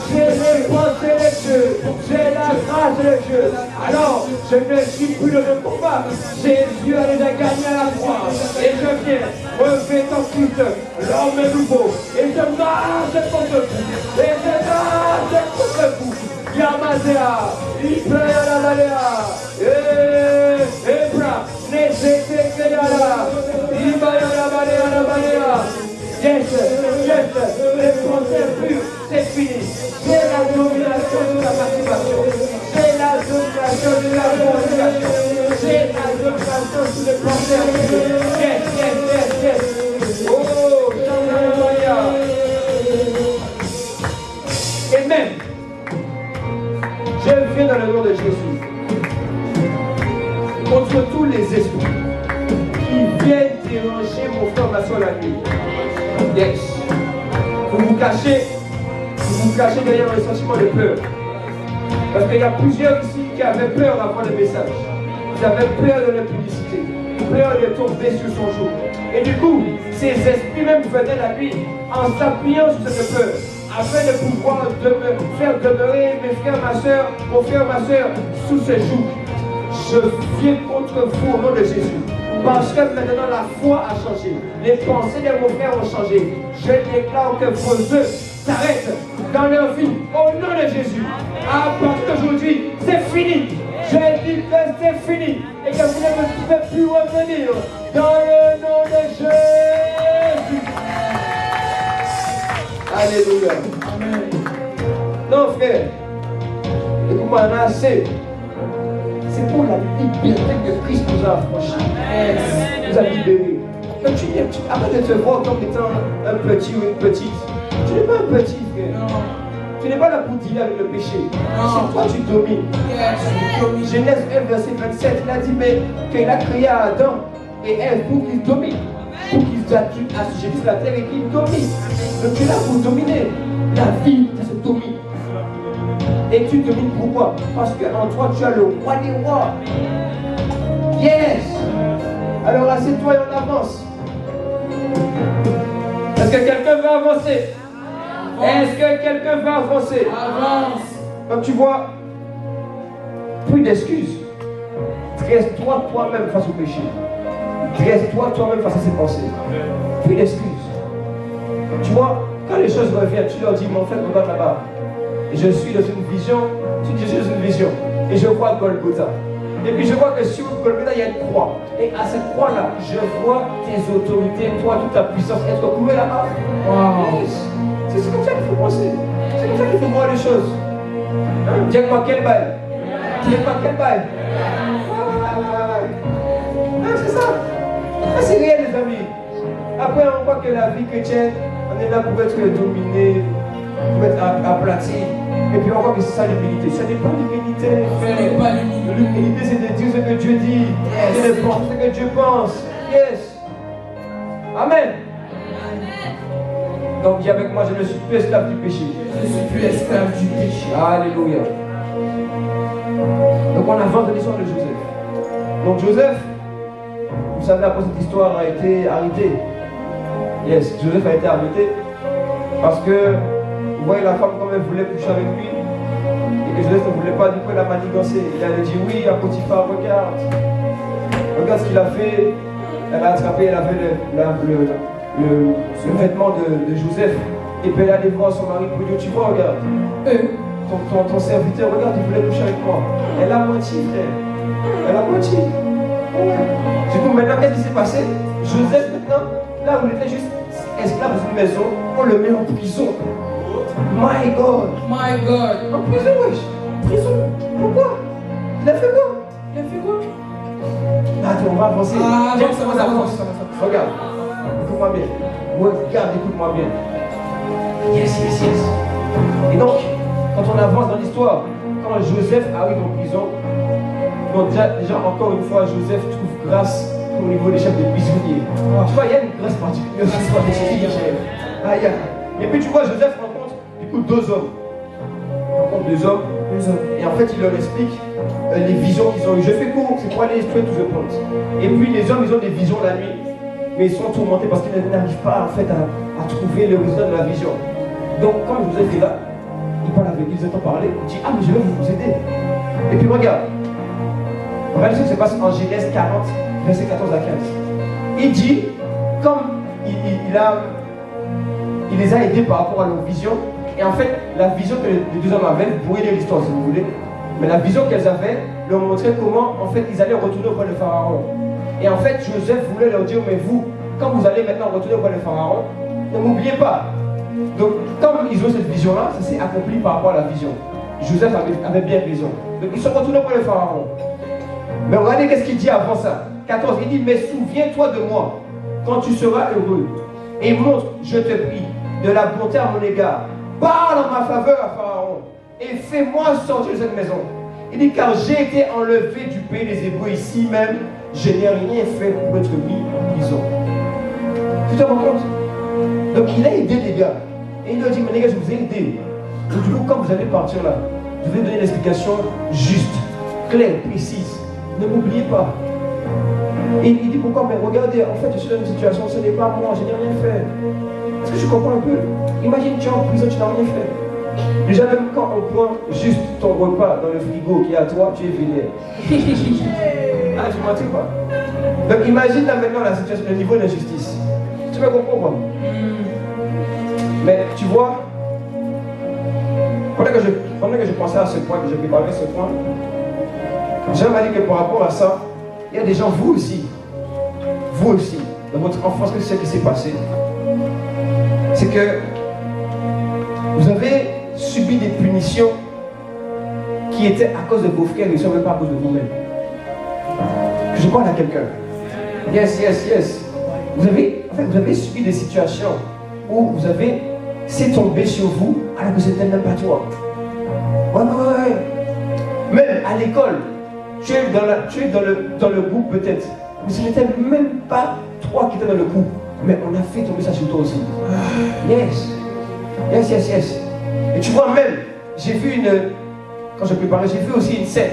j'ai les pensées de Dieu, j'ai la grâce de Dieu. Alors, je ne suis plus dans le combat. Jésus a déjà gagné à la croix. Et je viens, revêtant Christ, l'homme nouveau. Et je marche contre vous. Et je marche contre vous. Yamadea, Ibrahim, Ebra, Nezetekeala, Ibayala, yes, les pensées pures, c'est fini. C'est la domination de la participation. C'est la domination de la communication. C'est la domination sur les pensées. Yes. Oh, Jean-Maria. Et même, je viens dans le nom de Jésus contre tous les esprits qui viennent déranger mon frère, ma soeur la nuit. Yes. Vous vous cachez derrière le sentiment de peur. Parce qu'il y a plusieurs ici qui avaient peur d'avoir le message. Ils avaient peur de la publicité, peur de tomber sur son jour. Et du coup, ces esprits même venaient la nuit en s'appuyant sur cette peur, afin de pouvoir faire demeurer mes frères, ma soeur, mon frère, ma soeur, sous ce joug. Je viens contre vous au nom de Jésus. Parce que maintenant la foi a changé. Les pensées de vos frères ont changé. Je déclare que vos œuvres s'arrêtent dans leur vie au nom de Jésus. À partir d'aujourd'hui, c'est fini. Je dis que c'est fini. Et que vous ne pouvez plus revenir dans le nom de Jésus. Alléluia. Amen. Non, frère. Écoute-moi, on a assez. C'est pour la liberté que Christ nous a affranchis. Nous a libérés. Arrête de te voir comme étant un petit ou une petite. Tu n'es pas un petit, frère. Tu n'es pas là pour dealer avec le péché. C'est toi tu domines. Genèse 1, verset 27, il a dit qu'il a créé Adam et Ève pour qu'ils dominent. Pour qu'ils assujettissent la terre et qu'ils dominent. Donc tu es là pour dominer. La vie, ça se domine. Et tu domines pourquoi? Parce qu'en toi tu as le roi des rois. Yes! Alors assieds-toi et on avance. Est-ce que quelqu'un veut avancer? Est-ce que quelqu'un veut avancer? Avance. Comme tu vois, plus d'excuses. Dresse-toi toi-même face au péché. Dresse-toi toi-même face à ses pensées. Plus d'excuses. Tu vois, quand les choses reviennent, tu leur dis, mon frère, regarde là-bas. Et je suis dans une vision, tu dis, je suis dans une vision. Et je vois Golgotha. Et puis je vois que sur Golgotha, il y a une croix. Et à cette croix-là, je vois tes autorités, toi, toute ta puissance être couvée là-bas. Wow. C'est comme ça qu'il faut penser. C'est comme ça qu'il faut voir les choses. Hein? Dis-moi quel bail. Dis-moi quel bail. C'est ça. Ça c'est réel les amis. Après on voit que la vie chrétienne, on est là pour être dominé, pour être aplati. Et puis on voit que c'est ça l'humilité. Ce n'est pas l'humilité. L'humilité c'est de dire ce que Dieu dit. C'est de penser ce que Dieu pense. Yes. Amen. Donc dis avec moi, je ne suis plus esclave du péché. Je ne suis plus esclave du péché. Alléluia. Donc on avance de l'histoire de Joseph. Donc Joseph, vous savez après cette histoire a été arrêté. Yes, Joseph a été arrêté parce que vous voyez la femme comme elle voulait coucher avec lui et que Joseph ne voulait pas, du coup elle a manigancé. Il a dit oui à Potiphar, regarde ce qu'il a fait. Elle a attrapé, elle avait le vêtement de Joseph. Et puis elle allait voir son mari pour dire, tu vois, regarde, ton serviteur, regarde, il voulait coucher avec moi. Elle a menti, frère. Elle a menti. Du coup, maintenant, qu'est-ce qui s'est passé? Joseph, maintenant, là où il était juste esclave dans une maison, on le met en prison. My God. My God. En prison, wesh. Prison. Pourquoi? Il a fait quoi? Attends, on va avancer. Avance. Regarde, écoute-moi bien. Regarde, écoute-moi bien. Yes. Et donc, quand on avance dans l'histoire, quand Joseph arrive en prison, bon, déjà encore une fois, Joseph trouve grâce au niveau des chefs de prisonniers. Tu vois, il y a une grâce particulière dans l'histoire des chefs de prisonniers. Et puis tu vois, Joseph rencontre du coup deux hommes. Et en fait, il leur explique les visions qu'ils ont eues. Je fais court, c'est quoi les straight to the point. Et puis les hommes, ils ont des visions la nuit, mais ils sont tourmentés parce qu'ils n'arrivent pas en fait à trouver le résultat de la vision. Donc quand Joseph est là, il parle avec eux, ils entendent parler, il dit ah mais je vais vous aider. Et puis regarde ce qui se passe en Genèse 40, verset 14 à 15. Il dit, comme il les a aidés par rapport à leur vision, et en fait, la vision que les deux hommes avaient, vous pourrez lire l'histoire si vous voulez, mais la vision qu'elles avaient leur montrait comment, en fait, ils allaient retourner auprès de Pharaon. Et en fait, Joseph voulait leur dire, mais vous, quand vous allez maintenant retourner auprès de Pharaon, ne m'oubliez pas. Donc, comme ils ont cette vision-là, ça s'est accompli par rapport à la vision. Joseph avait bien raison. Donc, ils sont retournés auprès de Pharaon. Mais regardez qu'est-ce qu'il dit avant ça. 14, il dit, mais souviens-toi de moi quand tu seras heureux. Et montre, je te prie, de la bonté à mon égard. Parle en ma faveur à Pharaon. Et fais-moi sortir de cette maison. Il dit, car j'ai été enlevé du pays des Hébreux ici même. Je n'ai rien fait pour être mis en prison. Tu te rends compte? Donc il a aidé les gars. Et il leur dit, mais les gars, je vous ai aidé. Donc du coup, quand vous allez partir là, je vais donner l'explication juste, claire, précise. Ne m'oubliez pas. Et il dit pourquoi? Mais regardez, en fait, je suis dans une situation, ce n'est pas moi, je n'ai rien fait. Est-ce que tu comprends un peu? Imagine, tu es en prison, tu n'as rien fait. Déjà, même quand on prend juste ton repas dans le frigo qui est à toi, tu es vénère. Ah, tu m'entends pas? Donc imagine là maintenant la situation, le niveau d'injustice. Tu me comprends pas? Mais tu vois, pendant que je pensais à ce point, que je préparais ce point, Jean m'a dit que par rapport à ça, il y a des gens, vous aussi, dans votre enfance, qu'est-ce qui s'est passé? C'est que vous avez subi des punitions qui étaient à cause de vos frères et ne même pas à cause de vous-même. Que je parle à quelqu'un. Yes. Vous avez subi des situations où c'est tombé sur vous alors que c'était même pas toi. Ouais. Même à l'école, tu es dans le groupe peut-être, mais ce n'était même pas toi qui étais dans le groupe, mais on a fait tomber ça sur toi aussi. Yes. Et tu vois même, quand je préparais, j'ai vu aussi une scène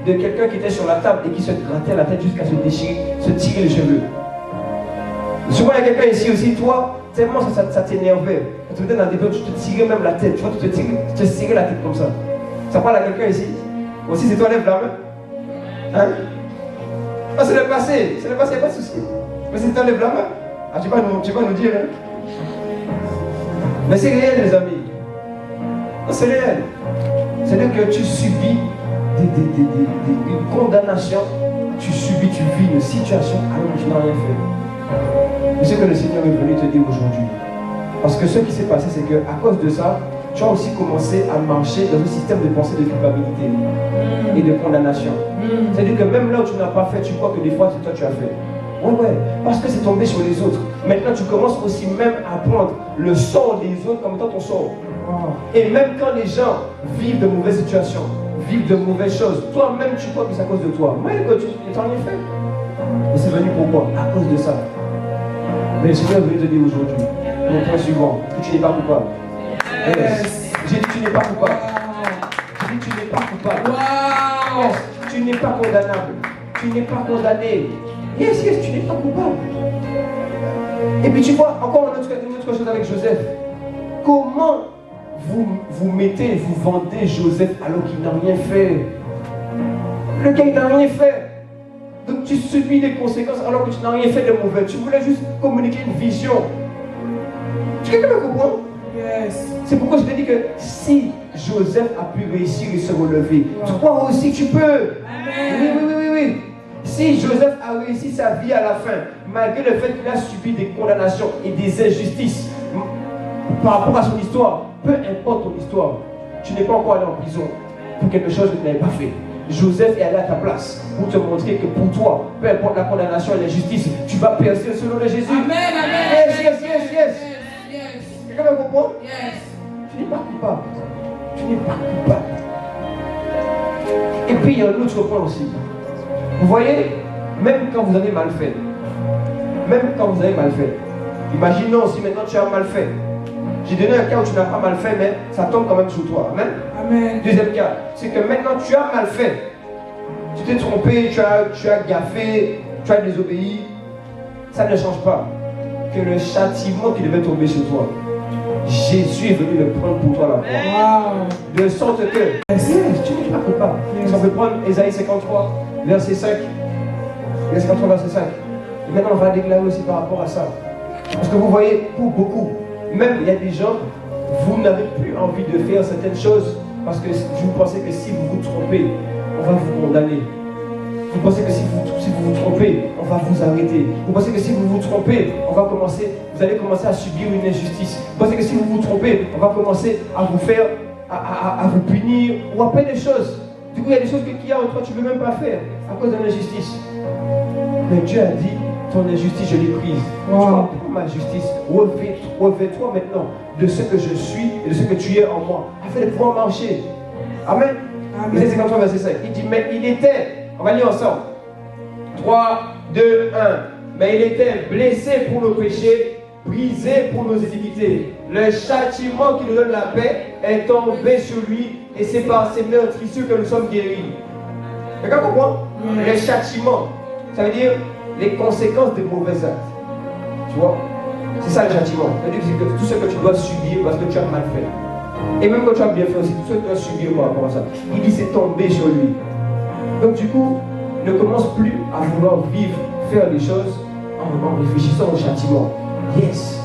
de quelqu'un qui était sur la table et qui se grattait la tête jusqu'à se tirer les cheveux. Souvent il y a quelqu'un ici aussi, toi, tellement ça t'énervait. Quand tu étais dans des blocs, tu te tirais même la tête, tu vois, tu te tirais la tête comme ça. Ça parle à quelqu'un ici? Aussi c'est toi, lève la main. Hein? Ah, c'est le passé, il n'y a pas de souci. Mais c'est toi, lève la main. Ah, tu vas nous dire, hein? Mais c'est réel, les amis. Non, c'est réel. C'est-à-dire que tu subis des condamnations, tu vis une situation alors que tu n'as rien fait. Mais ce que le Seigneur est venu te dire aujourd'hui. Parce que ce qui s'est passé, c'est qu'à cause de ça, tu as aussi commencé à marcher dans un système de pensée de culpabilité et de condamnation. C'est-à-dire que même là où tu n'as pas fait, tu crois que des fois c'est toi tu as fait. Ouais, parce que c'est tombé sur les autres. Maintenant tu commences aussi même à prendre le sort des autres comme étant ton sort. Et même quand les gens vivent de mauvaises situations, vivent de mauvaises choses, toi-même tu crois que c'est à cause de toi. Moi, tu n'as rien fait. Mais c'est venu pourquoi? À cause de ça. Mais le Seigneur est venu te dire aujourd'hui, mon point suivant, que tu n'es pas coupable. J'ai dit tu n'es pas coupable. J'ai dit tu n'es pas coupable. Tu n'es pas condamnable. Tu n'es pas condamné. Yes, tu n'es pas coupable. Et puis tu vois, encore une autre chose avec Joseph. Comment vous vendez Joseph alors qu'il n'a rien fait? Le gars il n'a rien fait. Donc tu subis les conséquences alors que tu n'as rien fait de mauvais. Tu voulais juste communiquer une vision. Quelqu'un me comprend? Yes. C'est pourquoi je te dis que si Joseph a pu réussir et se relever, toi aussi tu peux. Oui. Si Joseph a réussi sa vie à la fin, malgré le fait qu'il a subi des condamnations et des injustices par rapport à son histoire, peu importe ton histoire, tu n'es pas encore allé en prison pour quelque chose que tu n'avais pas fait. Joseph est allé à ta place pour te montrer que pour toi, peu importe la condamnation et l'injustice, tu vas percer selon le Jésus. Amen, amen. Yes. Quelqu'un me comprend? Yes. Tu n'es pas coupable. Tu n'es pas coupable. Et puis il y a un autre point aussi. Vous voyez, même quand vous avez mal fait, imaginons si maintenant tu as mal fait. J'ai donné un cas où tu n'as pas mal fait, mais ça tombe quand même sur toi. Amen. Amen. Deuxième cas, c'est que maintenant tu as mal fait. Tu t'es trompé, tu as gaffé, tu as désobéi. Ça ne change pas que le châtiment qui devait tomber sur toi, Jésus est venu le prendre pour toi là-bas. Wow. De sorte que, tu n'es pas coupable. Si on peut prendre Ésaïe 53, verset 5. Ésaïe 53, verset 5. Et maintenant, on va déclarer aussi par rapport à ça. Parce que vous voyez, pour beaucoup, même il y a des gens, vous n'avez plus envie de faire certaines choses parce que vous pensez que si vous vous trompez, on va vous condamner. Vous pensez que si vous vous trompez, on va vous arrêter. Vous pensez que si vous vous trompez, vous allez commencer à subir une injustice. Vous pensez que si vous vous trompez, on va commencer à vous faire, à vous punir ou à plein de choses. Du coup, il y a des choses qu'il y a en toi, tu ne peux même pas faire à cause de l'injustice. Mais Dieu a dit, ton injustice, je l'ai prise. Tu vas prendre ma justice. Revêt-toi maintenant de ce que je suis et de ce que tu es en moi, afin de pouvoir marcher. Amen. Amen. 53, verset 5. Il dit, mais il était, on va lire ensemble. 3, 2, 1. Mais il était blessé pour nos péchés, brisé pour nos iniquités. Le châtiment qui nous donne la paix est tombé sur lui, et c'est par ses meurtrissures que nous sommes guéris. Quelqu'un comprend? Le châtiment, ça veut dire les conséquences des mauvais actes. Tu vois? C'est ça le châtiment. C'est-à-dire que tout ce que tu dois subir parce que tu as mal fait. Et même quand tu as bien fait aussi, tout ce que tu dois subir par rapport à ça. Il dit c'est tombé sur lui. Donc du coup, ne commence plus à vouloir vivre, faire les choses en réfléchissant au châtiment. Yes.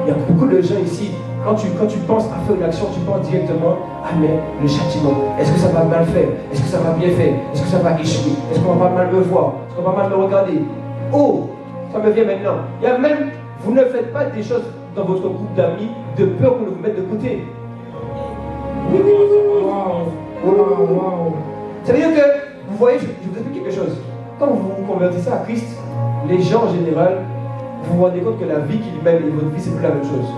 Il y a beaucoup de gens ici, quand tu penses à faire une action, tu penses directement, ah mais le châtiment, est-ce que ça va mal faire? Est-ce que ça va bien faire? Est-ce que ça va échouer? Est-ce qu'on va mal me voir? Est-ce qu'on va mal me regarder? Oh, ça me vient maintenant. Il y a même, vous ne faites pas des choses dans votre groupe d'amis de peur qu'on vous mette de côté. Oui. Wow. Ça veut dire que, vous voyez, je vous explique quelque chose. Quand vous vous convertissez à Christ, les gens en général, vous vous rendez compte que la vie qu'ils mènent et votre vie, c'est plus la même chose.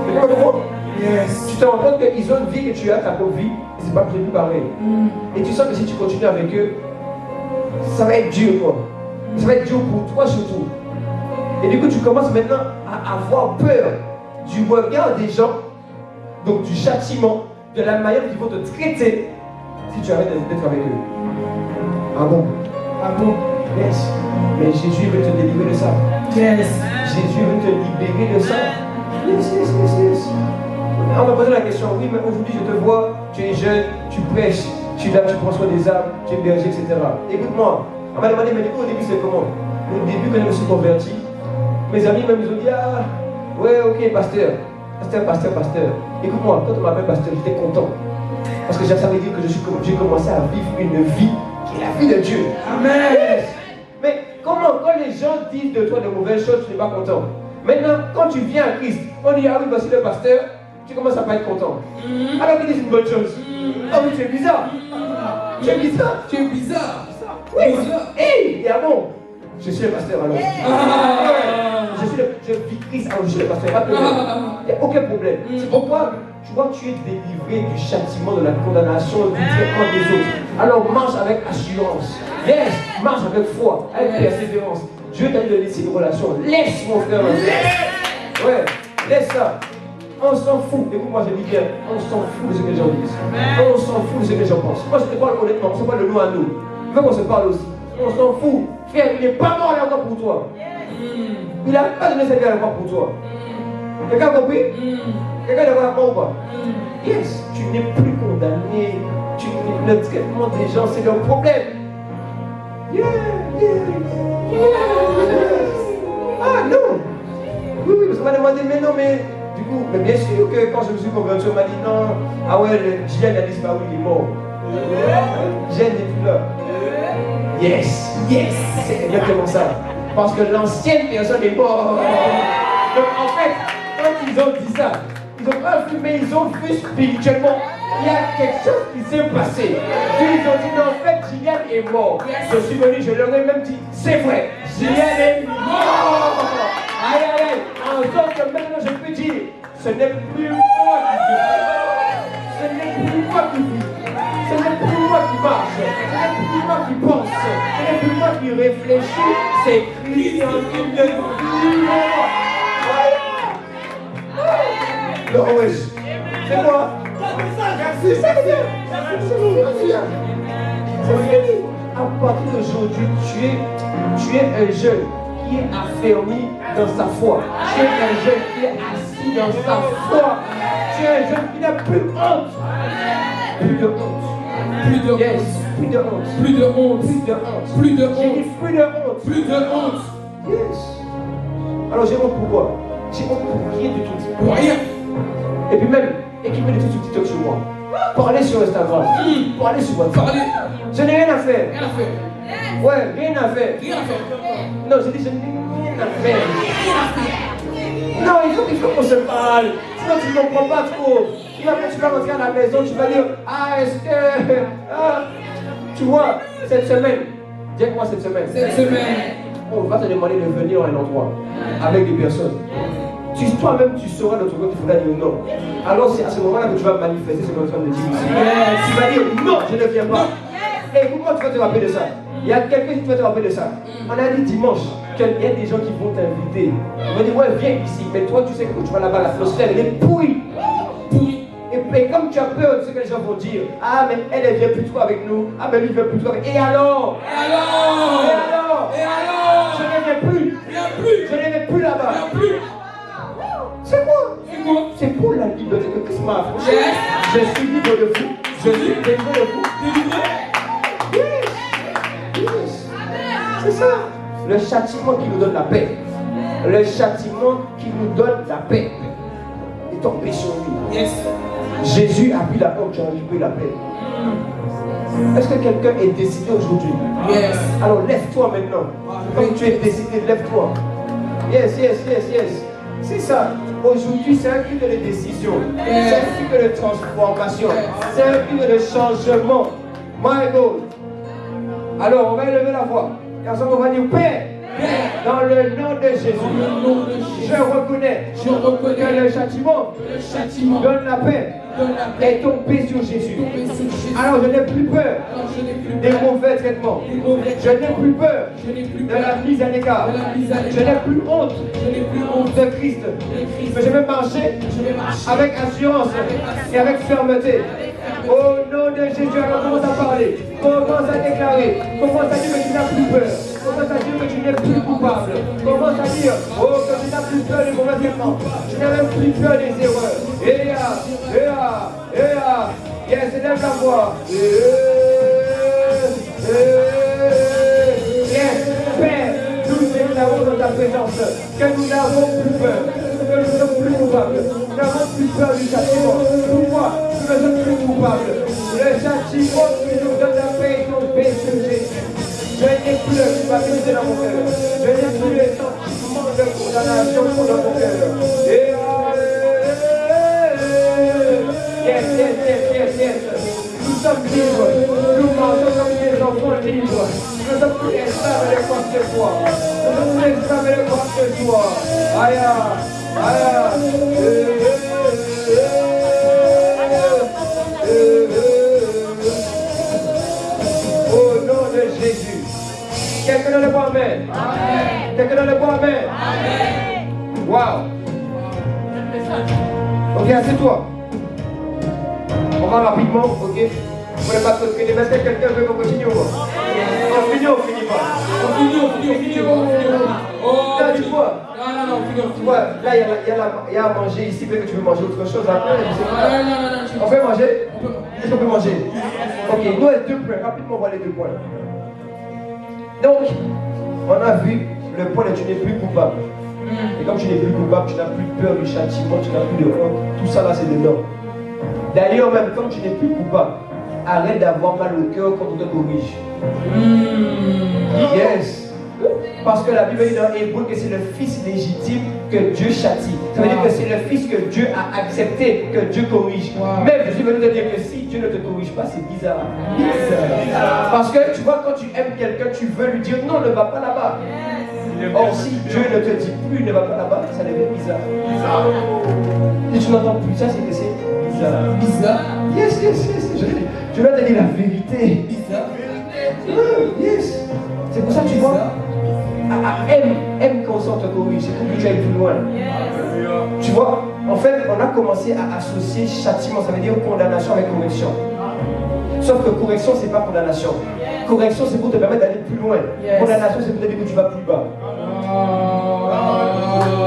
Tu comprends? Yes. Tu te rends compte qu'ils ont une vie que tu as, ta propre vie, et c'est pas prévu pareil. Et tu sens que si tu continues avec eux, ça va être dur, quoi. Ça va être dur pour toi surtout. Et du coup, tu commences maintenant à avoir peur du regard des gens, donc du châtiment, de la manière dont ils vont te traiter si tu arrêtes d'être avec eux. Ah bon? Yes. Mais Jésus veut te délivrer de ça. Yes. Jésus veut te libérer de ça. Yes. On m'a posé la question, oui, mais aujourd'hui je te vois, tu es jeune, tu prêches, tu es là, tu prends soin des âmes, tu es berger, etc. Écoute-moi, on m'a demandé, mais du coup au début c'est comment? Au début quand je me suis converti, mes amis même ils ont dit, ah, ouais, ok, pasteur. Écoute-moi, quand on m'appelle pasteur, j'étais content. Parce que ça veut dire que j'ai commencé à vivre une vie qui est la vie de Dieu. Amen. Mais comment, quand les gens disent de toi de mauvaises choses, tu n'es pas content? Maintenant, quand tu viens à Christ, on dit, ah oui, voici le pasteur, tu commences à pas être content. Alors qu'il dit c'est une bonne chose. Ah oui, tu es bizarre. Tu es bizarre. Oui. Et ah bon, je suis le pasteur alors. Je vis Christ alors je suis le pasteur. Il n'y a aucun problème. C'est pourquoi tu vois, tu es délivré du châtiment, de la condamnation, du traitement des autres. Alors marche avec assurance. Yes, marche avec foi, avec persévérance. Dieu t'a dit de laisser une relation. Laisse mon frère. Ouais, laisse ça. On s'en fout. Écoute-moi, je dis bien, on s'en fout de ce que les gens disent. On s'en fout de ce que les gens pensent. Moi, je te parle honnêtement, on se parle de nous à nous. Il faut qu'on se parle aussi. On s'en fout. Frère, il n'est pas mort encore pour toi. Il n'a pas donné sa vie encore pour toi. Quelqu'un a compris? Quelqu'un n'a pas ou pas? Yes, tu n'es plus condamné. Le traitement des gens, c'est leur problème. Ah non. Oui, parce qu'on m'a demandé, mais non, mais du coup, mais bien sûr que quand je me suis converti, on m'a dit non, ah ouais, le Gilles a disparu, il est mort. Gilles n'est plus là. Yes, c'est exactement ça. Parce que l'ancienne personne est morte. Donc en fait, quand ils ont dit ça, Ils n'ont pas vu, mais ils ont vu spirituellement. Il y a quelque chose qui s'est passé. Puis ils ont dit, non, en fait, Gillian est mort. Je suis venu, je leur ai même dit, c'est vrai, Gillian est mort. Aïe, aïe, aïe. En sorte que maintenant, je peux dire, ce n'est plus moi qui vis. Ce n'est plus moi qui vis. Ce n'est plus moi qui marche. Ce n'est plus moi qui pense. Ce n'est plus moi qui réfléchit. C'est Christ en qui ne vit moi. Non, oui. C'est moi. Merci, c'est bien. C'est fini. À partir d'aujourd'hui, tu es un jeune qui est affermi dans sa foi. Tu es un jeune qui est assis dans sa foi. Tu es un jeune qui n'a plus honte. Plus de honte. Plus de Yes. honte. Plus de honte. Plus de honte. Plus de honte. Plus de J'ai honte. dit plus de honte. Plus de honte. Yes. Alors j'ai honte pourquoi? J'ai honte pour rien du tout. Pour rien. Et puis même, équiper des trucs sur TikTok sur moi. Parler sur Instagram. Parler sur WhatsApp. Parler. Je n'ai rien à faire. Rien à faire. Ouais, rien à faire. Rien à faire. Non, j'ai dit je n'ai rien à faire. Non, il faut qu'on se parle. Sinon tu ne comprends pas trop. Tu vas rentrer à la maison, tu vas dire, ah, est-ce que... Ah. Tu vois, cette semaine, dis-moi cette semaine. Cette semaine. On va te demander de venir à un endroit avec des personnes. Toi-même, tu sauras de ton côté, il faudra dire non. Alors c'est à ce moment-là que tu vas manifester ce que tu es en train de dire ici. Tu vas dire non, je ne viens pas. Et pourquoi tu vas te rappeler de ça? Il y a quelqu'un qui va te rappeler de ça. On a dit dimanche qu'il y a des gens qui vont t'inviter. Ils vont dire, ouais, viens ici. Mais toi, tu sais que quand tu vas là-bas, l'atmosphère, elle est pourrie. Pourri. Et comme tu as peur de ce que les gens vont dire, ah, mais elle vient plus trop avec nous. Ah, mais lui, il vient plus trop avec nous. Et alors? Et alors? Et alors? Et alors? Je ne viens plus. Viens plus. Je ne vais plus là-bas. Viens plus. C'est quoi? C'est quoi? C'est pour la liberté que Christ m'a affranchi. Yes. Je suis libre de vous. Je suis délivré de vous. Délivré. Yes. Yes. C'est ça. Le châtiment qui nous donne la paix. Le châtiment qui nous donne la paix est tombé sur lui. Yes. Jésus a pris la porte, tu as pris la paix. Est-ce que quelqu'un est décidé aujourd'hui? Yes. Alors lève-toi maintenant. Comme tu es décidé, lève-toi. Yes, yes, yes, yes. C'est ça. Aujourd'hui, c'est un culte de décision. C'est un culte de transformation. C'est un culte de changement. My God. Alors, on va élever la voix. Et ensemble, on va dire Père. Dans le nom de Jésus. Dans le nom de Jésus. Je reconnais. Je reconnais Que le châtiment. le châtiment Donne la paix. donne la paix. Est tombé sur Jésus. Tombé sur Jésus. Alors, je n'ai plus peur Alors je n'ai plus des peur. mauvais traitements. Des mauvais Je n'ai plus peur Je n'ai plus de peur. la mise à l'écart. De la mise à l'écart. Je n'ai plus honte Je n'ai plus honte de Christ. de Christ. Mais je vais marcher Je vais marcher avec assurance et avec fermeté. Au nom de Jésus, alors commence à parler. Commence à déclarer. Commence à dire que tu n'as plus peur. Commence à dire que tu n'es plus coupable. Commence à dire, oh, que tu n'as plus peur des mauvais traitements. Tu n'as même plus peur des erreurs. Yes, lève la voix. Yes, Père, nous déclarons dans ta présence que nous n'avons plus peur, que nous ne sommes plus coupables, nous n'avons plus peur du châtiment. Pourquoi nous ne sommes plus coupables? Le châtiment qui nous donne la paix est tombé sur Jésus. Je n'ai plus de culpabilité dans mon cœur. Je n'ai plus les sentiments de condamnation dans mon cœur. Yes. Nous sommes libres. Nous marchons comme des enfants libres. Nous ne sommes plus esclaves de quoi que ce soit. Nous ne sommes plus esclaves de quoi que ce soit. Aïe. Au nom de Jésus. Quelqu'un dans le bois, amen. Quelqu'un dans le bois, amen. Wow. Ok, assieds-toi. On va rapidement, ok? Vous ne pas trop traîner. Est-ce que quelqu'un veut qu'on continue ou pas? On finit pas. On finit. Oh, Là, tu vois. Non, on finit. Tu vois, là, il y a à manger ici. Peut-être que tu veux manger autre chose après. Je sais pas. Non. On peut manger? Est-ce qu'on peut manger? Ok, nous, les 2 points. Rapidement, on voit les 2 points. Donc, on a vu le point de tu n'es plus coupable. Et comme tu n'es plus coupable, tu n'as plus peur du châtiment, tu n'as plus de honte. Tout ça là, c'est de non. D'ailleurs, même quand tu n'es plus coupable, arrête d'avoir mal au cœur quand on te corrige. Yes. Parce que la Bible dit dans Hébreu que c'est le fils légitime que Dieu châtie. Ça veut dire que c'est le fils que Dieu a accepté, que Dieu corrige. Même, je suis venu te dire que si Dieu ne te corrige pas, c'est bizarre. Parce que tu vois, quand tu aimes quelqu'un, tu veux lui dire non, ne va pas là-bas. Or, si Dieu ne te dit plus, ne va pas là-bas, ça devient bizarre. Et tu n'entends plus ça, c'est que c'est bizarre. Bizarre. Yes. Je dois te dire la vérité. Bizarre. Yes. C'est pour ça que tu vois. Aime quand on te corrige, c'est pour que tu ailles plus loin. Tu vois, en fait, on a commencé à associer châtiment, ça veut dire condamnation avec correction. Sauf que correction, c'est pas condamnation. Correction, c'est pour te permettre d'aller plus loin. Condamnation, c'est pour te dire que tu vas plus bas.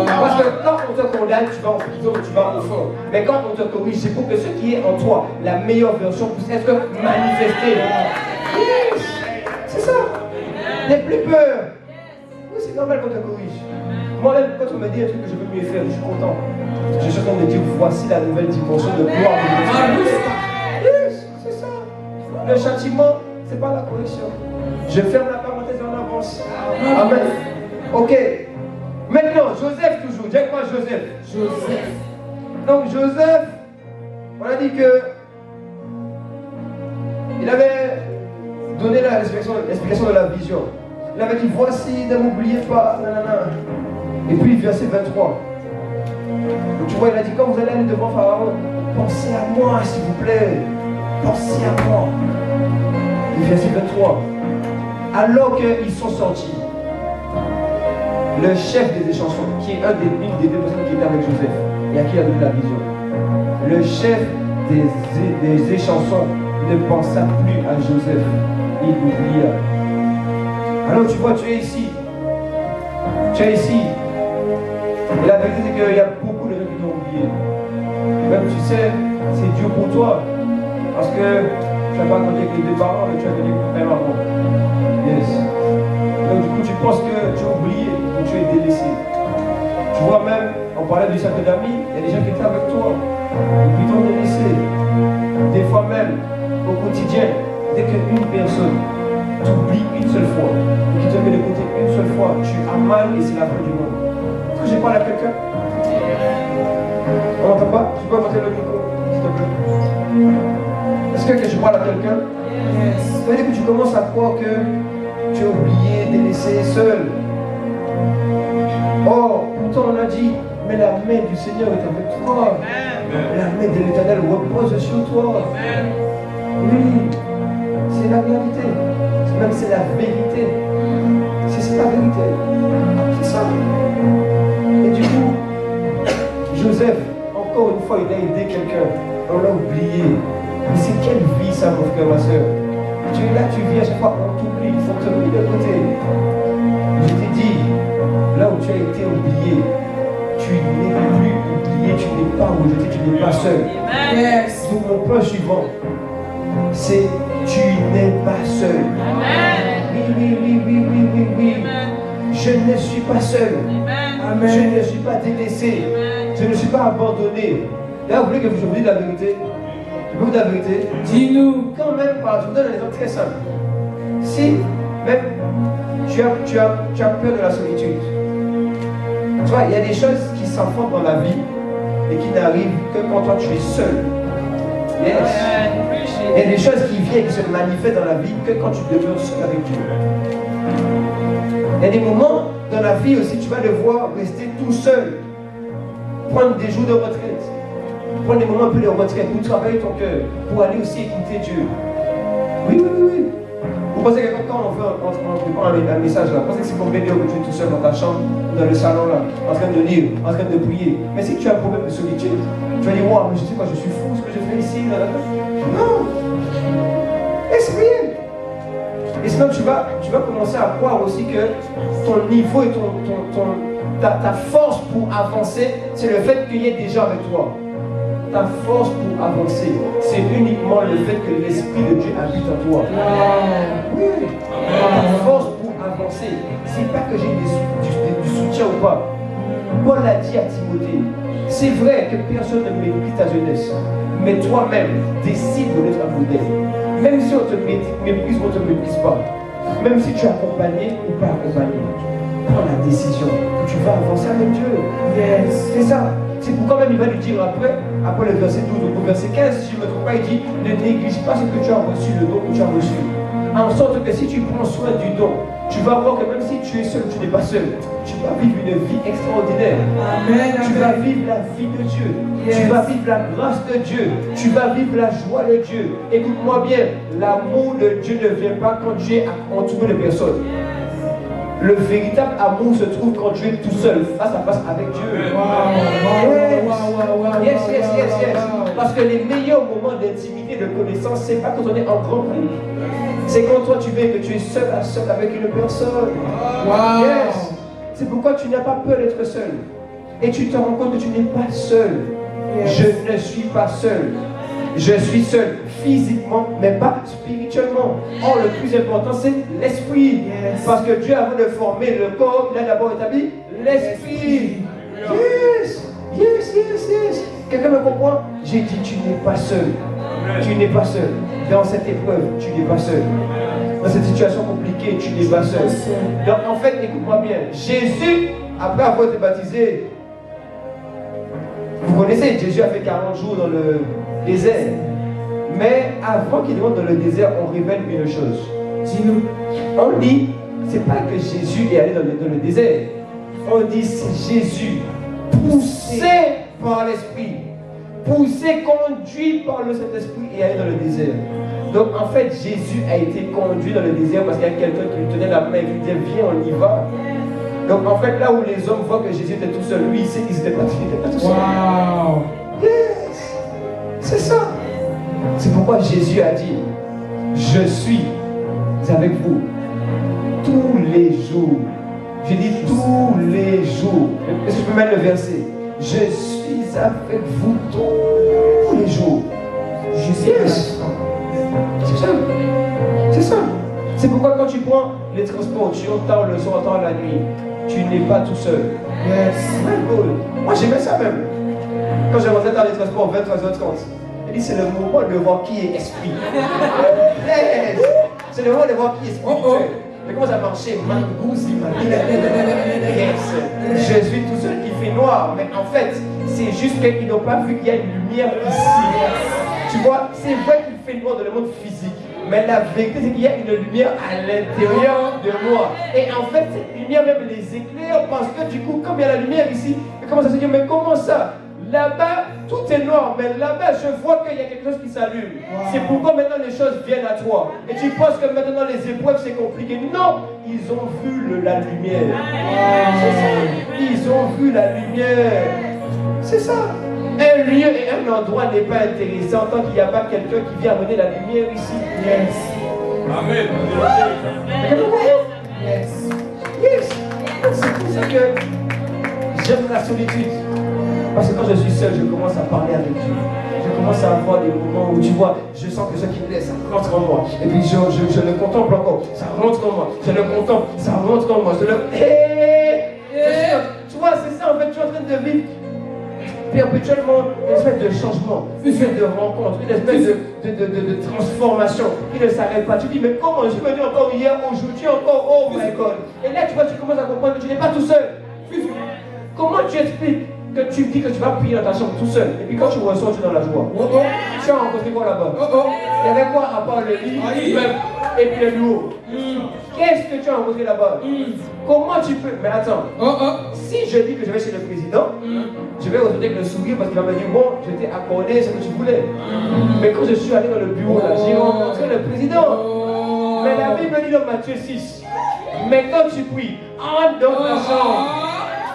Parce que quand on te condamne, tu vas en prison, tu vas au fond. Mais quand on te corrige, c'est pour que ce qui est en toi, la meilleure version, puisse être manifestée. Yes. C'est ça. N'aie plus peur. Oui, c'est normal qu'on te corrige. Moi-même, quand on me dit un truc que je peux mieux faire, je suis content. Je suis en train de dire, voici la nouvelle dimension de gloire de Dieu. Yes, c'est ça. Le châtiment, c'est pas la correction. Je ferme la parenthèse en avance. Amen. Ok. Maintenant, Joseph toujours. Dis avec moi Joseph. Donc Joseph, on a dit que il avait donné l'explication de la vision. Il avait dit, voici, ne m'oubliez pas, nanana. Et puis, verset 23. Donc, tu vois, il a dit, quand vous allez aller devant Pharaon, pensez à moi, s'il vous plaît. Pensez à moi. Et verset 23. Alors qu'ils sont sortis, le chef des échansons, qui est une des deux personnes qui était avec Joseph, et à qui il a donné la vision, le chef des échansons ne pensa plus à Joseph. Il l'oublia. Alors tu vois, tu es ici. Et la vérité, c'est qu'il y a beaucoup de gens qui t'ont oublié. Et même tu sais, c'est dur pour toi. Parce que tu n'as pas grandi avec les deux parents, mais tu as grandi avec ton père avant. Yes. Donc du coup, tu penses que tu es oublié, que tu es délaissé. Tu vois même, on parlait du cercle d'amis, il y a des gens qui étaient avec toi, et qui t'ont délaissé. Des fois même, au quotidien, dès qu'une personne t'oublie une seule fois, et qui te met de côté une seule fois, tu as mal et c'est la fin du monde. Est-ce que j'ai parlé à quelqu'un? On n'entend pas? Tu peux monter le micro, s'il te plaît? Est-ce que je parle à quelqu'un? Ça veut dire que tu commences à croire que tu es oublié, délaissé, seul. Or, pourtant on a dit, mais la main du Seigneur est avec toi. La main de l'Éternel repose sur toi. Oui, c'est la réalité. Même c'est la vérité. C'est la vérité. C'est ça. Et du coup, Joseph, encore une fois, il a aidé quelqu'un. On l'a oublié. Mais c'est quelle vie ça, mon frère, ma soeur? Tu es là, tu vis à chaque fois, on t'oublie, il faut te mettre de côté. Je t'ai dit, là où tu as été oublié, tu n'es plus oublié, tu n'es pas rejeté, tu n'es pas seul. Yes. Donc mon point suivant, c'est tu n'es pas seul. Oui. Je ne suis pas seul. Amen. Je ne suis pas délaissé. Je ne suis pas abandonné. Là, vous voulez que je vous dise la vérité? Je vous dis la vérité. Dis-nous. Quand même, je vous donne un exemple très simple. Si même tu as peur de la solitude, tu vois, il y a des choses qui s'enfants dans la vie et qui n'arrivent que quand toi tu es seul. Yes. Il y a des choses qui viennent, qui se manifestent dans la vie que quand tu demeures seul avec Dieu. Il y a des moments dans la vie aussi, tu vas devoir rester tout seul, prendre des jours de retraite, prendre des moments un peu de retraite pour travailler ton cœur, pour aller aussi écouter Dieu. Oui. Vous pensez que quand on prend un message là, vous pensez que c'est pour venir que tu es tout seul dans ta chambre, dans le salon là, en train de lire, en train de prier. Mais si tu as un problème de solitude, tu vas dire, waouh, mais je sais pas, je suis fou, ce que je fais ici, là. Non. Et c'est rien. Et sinon tu vas commencer à croire aussi que ton niveau et ta force pour avancer, c'est le fait qu'il y ait des gens avec toi. Ta force pour avancer, c'est uniquement le fait que l'Esprit de Dieu habite en toi. Oui. Ta force pour avancer, c'est pas que j'ai du soutien ou pas. Paul l'a dit à Timothée, c'est vrai que personne ne méprise ta jeunesse, mais toi-même décide de l'être un modèle. Même si on te méprise ou on ne te méprise pas, même si tu es accompagné ou pas accompagné, prends la décision que tu vas avancer avec Dieu. Yes. C'est ça. C'est pourquoi même il va lui dire après le verset 12 au verset 15, si je ne me trompe pas, il dit ne néglige pas ce que tu as reçu, le don que tu as reçu. En sorte que si tu prends soin du don, tu vas voir que même si tu es seul, tu n'es pas seul. Tu vas vivre une vie extraordinaire. Amen. Tu vas vivre la vie de Dieu. Yes. Tu vas vivre la grâce de Dieu. Tu vas vivre la joie de Dieu. Écoute-moi bien, l'amour de Dieu ne vient pas quand tu es entouré de personnes. Le véritable amour se trouve quand tu es tout seul, face à face avec Dieu. Yes. Parce que les meilleurs moments d'intimité, de connaissance, c'est pas quand on est en grand groupe. C'est quand toi tu veux que tu es seul à seul avec une personne. Yes. C'est pourquoi tu n'as pas peur d'être seul. Et tu te rends compte que tu n'es pas seul. Yes. Je ne suis pas seul. Je suis seul physiquement, mais pas spirituellement. Or, le plus important, c'est l'esprit. Yes. Parce que Dieu, avant de former le corps, il a d'abord établi l'esprit. Yes. Quelqu'un me comprend? J'ai dit, tu n'es pas seul. Tu n'es pas seul. Dans cette épreuve, tu n'es pas seul. Dans cette situation compliquée, tu n'es pas seul. Donc, en fait, écoute-moi bien. Jésus, après avoir été baptisé, vous connaissez, Jésus a fait 40 jours dans le désert. Mais avant qu'il rentre dans le désert, on révèle une chose. Dis-nous. On dit, c'est pas que Jésus est allé dans le désert. On dit, c'est Jésus poussé par l'Esprit. Poussé, conduit par le Saint-Esprit et allé dans le désert. Donc en fait, Jésus a été conduit dans le désert parce qu'il y a quelqu'un qui lui tenait la main et qui lui disait, viens, on y va. Donc en fait, là où les hommes voient que Jésus était tout seul, lui, il sait qu'ils n'étaient pas tout seul. Wow. Yes. C'est ça. C'est pourquoi Jésus a dit, je suis avec vous tous les jours. Je dis tous les jours. Est-ce que je peux mettre le verset? Je suis avec vous tous les jours. Yes. C'est ça. C'est ça. C'est pourquoi quand tu prends les transports, tu entends le soir, entends la nuit, tu n'es pas tout seul. Yes. Moi j'aimais ça même. Quand je rentrais dans les transports 23h30, il dit c'est le moment de voir qui est esprit. Yes. C'est le moment de voir qui est spirituel. Mais comment ça marchait? Yes. Je suis tout seul, il fait noir. Mais en fait, c'est juste qu'ils n'ont pas vu qu'il y a une lumière ici. Tu vois, c'est vrai qu'il fait noir dans le monde physique. Mais la vérité, c'est qu'il y a une lumière à l'intérieur de moi. Et en fait, cette lumière même les éclaire parce que du coup, comme il y a la lumière ici, ils commencent à se dire, mais comment ça? Là-bas, tout est noir, mais là-bas, je vois qu'il y a quelque chose qui s'allume. Wow. C'est pourquoi maintenant les choses viennent à toi. Et tu penses que maintenant les épreuves, c'est compliqué. Non, ils ont vu la lumière. Wow. C'est ça. Ils ont vu la lumière. C'est ça. Un lieu et un endroit n'est pas intéressant tant qu'il n'y a pas quelqu'un qui vient amener la lumière ici. Yes. Amen. Yes. Yes. C'est pour ça que j'aime la solitude. Parce que quand je suis seul, je commence à parler avec Dieu. Je commence à avoir des moments où tu vois, je sens que ce qui me laisse, ça rentre en moi. Et puis je le contemple encore, ça rentre en moi. Je le contemple, ça rentre en moi. Je le... Tu vois, c'est ça en fait, tu es en train de vivre perpétuellement une espèce de changement, une espèce de rencontre, une espèce de transformation qui ne s'arrête pas. Tu dis, mais comment je suis venu encore hier, aujourd'hui encore, oh my God. Et là, tu vois, tu commences à comprendre que tu n'es pas tout seul. Comment tu expliques que tu dis que tu vas prier dans ta chambre tout seul, et puis quand tu ressors, tu es dans la joie. Tu as rencontré quoi là-bas? Il y avait quoi à part le lit, et puis le bureau? Qu'est-ce que tu as rencontré là-bas? Comment tu peux... Mais attends, si je dis que je vais chez le président, je vais retrouver avec le sourire parce qu'il va me dire, bon, je t'ai accordé ce que tu voulais. Mais quand je suis allé dans le bureau, là, j'ai rencontré le président. Mais la Bible dit dans Matthieu 6, mais quand tu pries, entre dans ta chambre,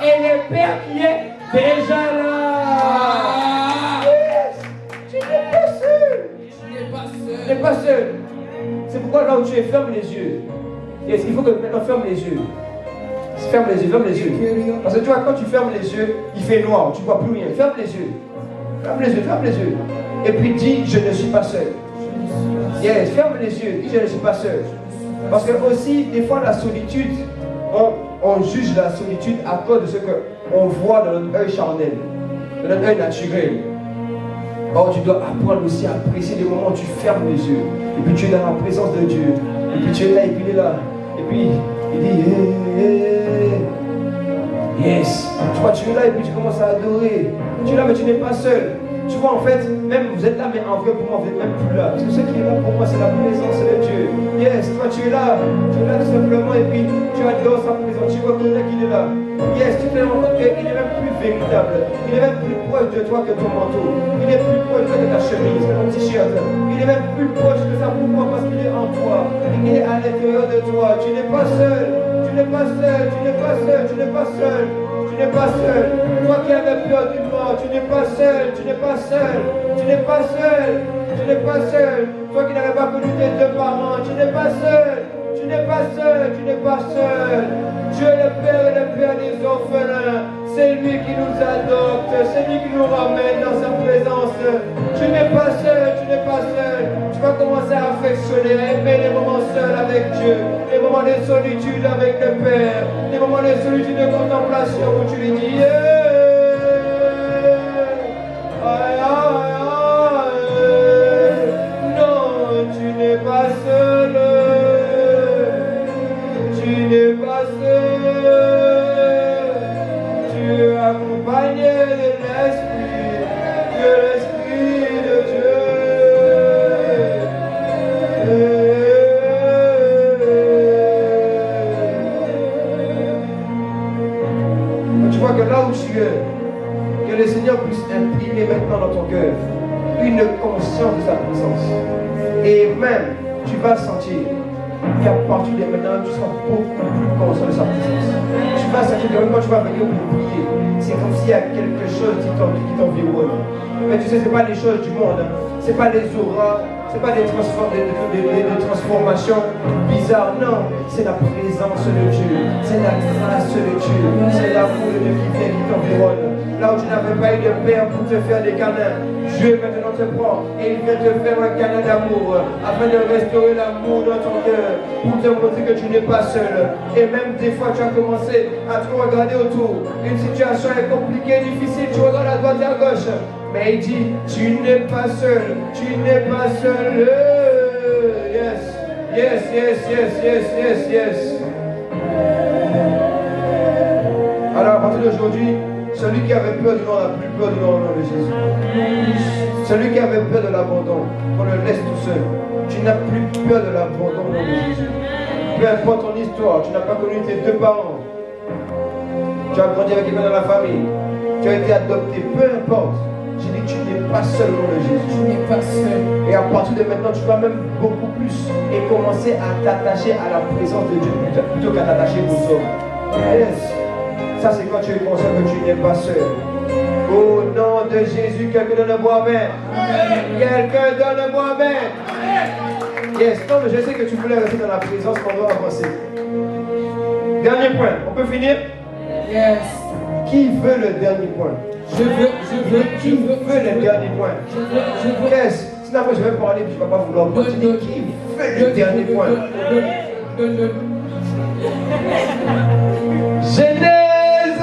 et le Père qui est déjà là. Yes. Tu n'es pas seul. Tu n'es pas seul. C'est pourquoi là où tu es, ferme les yeux. Yes, il faut que maintenant ferme les yeux. Ferme les yeux, ferme les yeux. Parce que tu vois, quand tu fermes les yeux, il fait noir, tu ne vois plus rien. Ferme les yeux. Ferme les yeux, ferme les yeux. Et puis dis, je ne suis pas seul. Yes, ferme les yeux, dis, je ne suis pas seul. Parce que aussi, des fois, la solitude, on juge la solitude à cause de ce qu'on voit dans notre œil charnel, dans notre œil naturel. Or, tu dois apprendre aussi à apprécier les moments où tu fermes les yeux. Et puis tu es dans la présence de Dieu. Et puis tu es là, et puis il est là. Et puis il dit, yes. Tu vois, tu es là et puis tu commences à adorer. Tu es là, mais tu n'es pas seul. Tu vois, en fait, même vous êtes là, mais en vrai, pour moi, vous n'êtes même plus là. Parce que ce qui est là pour moi, c'est la présence de Dieu. Yes, toi, tu es là tout simplement, et puis tu adores sa présence. Tu vois qu'il est là. Yes, tu te rends compte qu'il est même plus véritable. Il est même plus proche de toi que ton manteau. Il est plus proche de ta chemise, de ton t-shirt. Il est même plus proche de ça. Pourquoi? Parce qu'il est en toi. Il est à l'intérieur de toi. Tu n'es pas seul. Tu n'es pas seul. Tu n'es pas seul. Tu n'es pas seul. Tu n'es pas seul. Toi qui avais peur du mort, tu n'es pas seul. Tu n'es pas seul. Tu n'es pas seul. Tu n'es pas seul. Toi qui n'avais pas connu tes deux parents, tu n'es pas seul. Tu n'es pas seul. Tu n'es pas seul. Dieu le Père et le Père des orphelins. C'est lui qui nous adopte. C'est lui qui nous ramène dans sa présence. Tu n'es pas seul. Tu n'es pas seul. Tu vas commencer à affectionner, à aimer les moments seuls avec Dieu. Les moments de solitude avec le Père. Les moments de solitude de contemplation où tu lui dis non, tu n'es pas seul. Tu n'es pas seul. Tu es accompagné de l'Esprit de Dieu. Tu vois que là où tu es, que le Seigneur puisse imprimer maintenant dans ton cœur une conscience de sa présence. Et même, tu vas sentir qu'à partir de maintenant, tu seras beaucoup plus conscient de sa présence. Tu vas sentir que même quand tu vas venir pour prier, c'est comme s'il y a quelque chose qui t'environne. Mais tu sais, ce n'est pas les choses du monde. Ce n'est pas les auras. Ce n'est pas des transformations bizarres, non. C'est la présence de Dieu. C'est la grâce de Dieu. C'est l'amour de Dieu qui vient, qui t'environne. Là où tu n'avais pas eu de père pour te faire des câlins, Dieu maintenant te prend et il vient te faire un câlin d'amour afin de restaurer l'amour dans ton cœur, pour te montrer que tu n'es pas seul. Et même des fois tu as commencé à te regarder autour. Une situation est compliquée, difficile, tu regardes à droite et à gauche. Mais il dit, tu n'es pas seul, tu n'es pas seul. Yes, yes, yes, yes, yes, yes, yes. Alors à partir d'aujourd'hui, celui qui avait peur du nom n'a plus peur du nom de Jésus. Celui qui avait peur de l'abandon, qu'on le laisse tout seul. Tu n'as plus peur de l'abandon au nom de Jésus. Peu importe ton histoire, tu n'as pas connu tes deux parents. Tu as grandi avec quelqu'un dans la famille. Tu as été adopté, peu importe. J'ai dit, tu n'es pas seul au nom de Jésus. Tu n'es pas seul. Et à partir de maintenant, tu vas même beaucoup plus et commencer à t'attacher à la présence de Dieu plutôt qu'à t'attacher aux hommes. Yes. Ça, c'est quand tu es conscient que tu n'es pas seul. Au nom de Jésus, quelqu'un donne un bon amen. Quelqu'un donne un bon amen. Yes. Non, mais je sais que tu voulais rester dans la présence pendant avancer. Dernier point. On peut finir? Yes. Qui veut le dernier point? Qui veut le dernier point? Je veux. Yes. Sinon, je vais parler et je ne vais pas vouloir continuer. Qui veut le dernier point? Genèse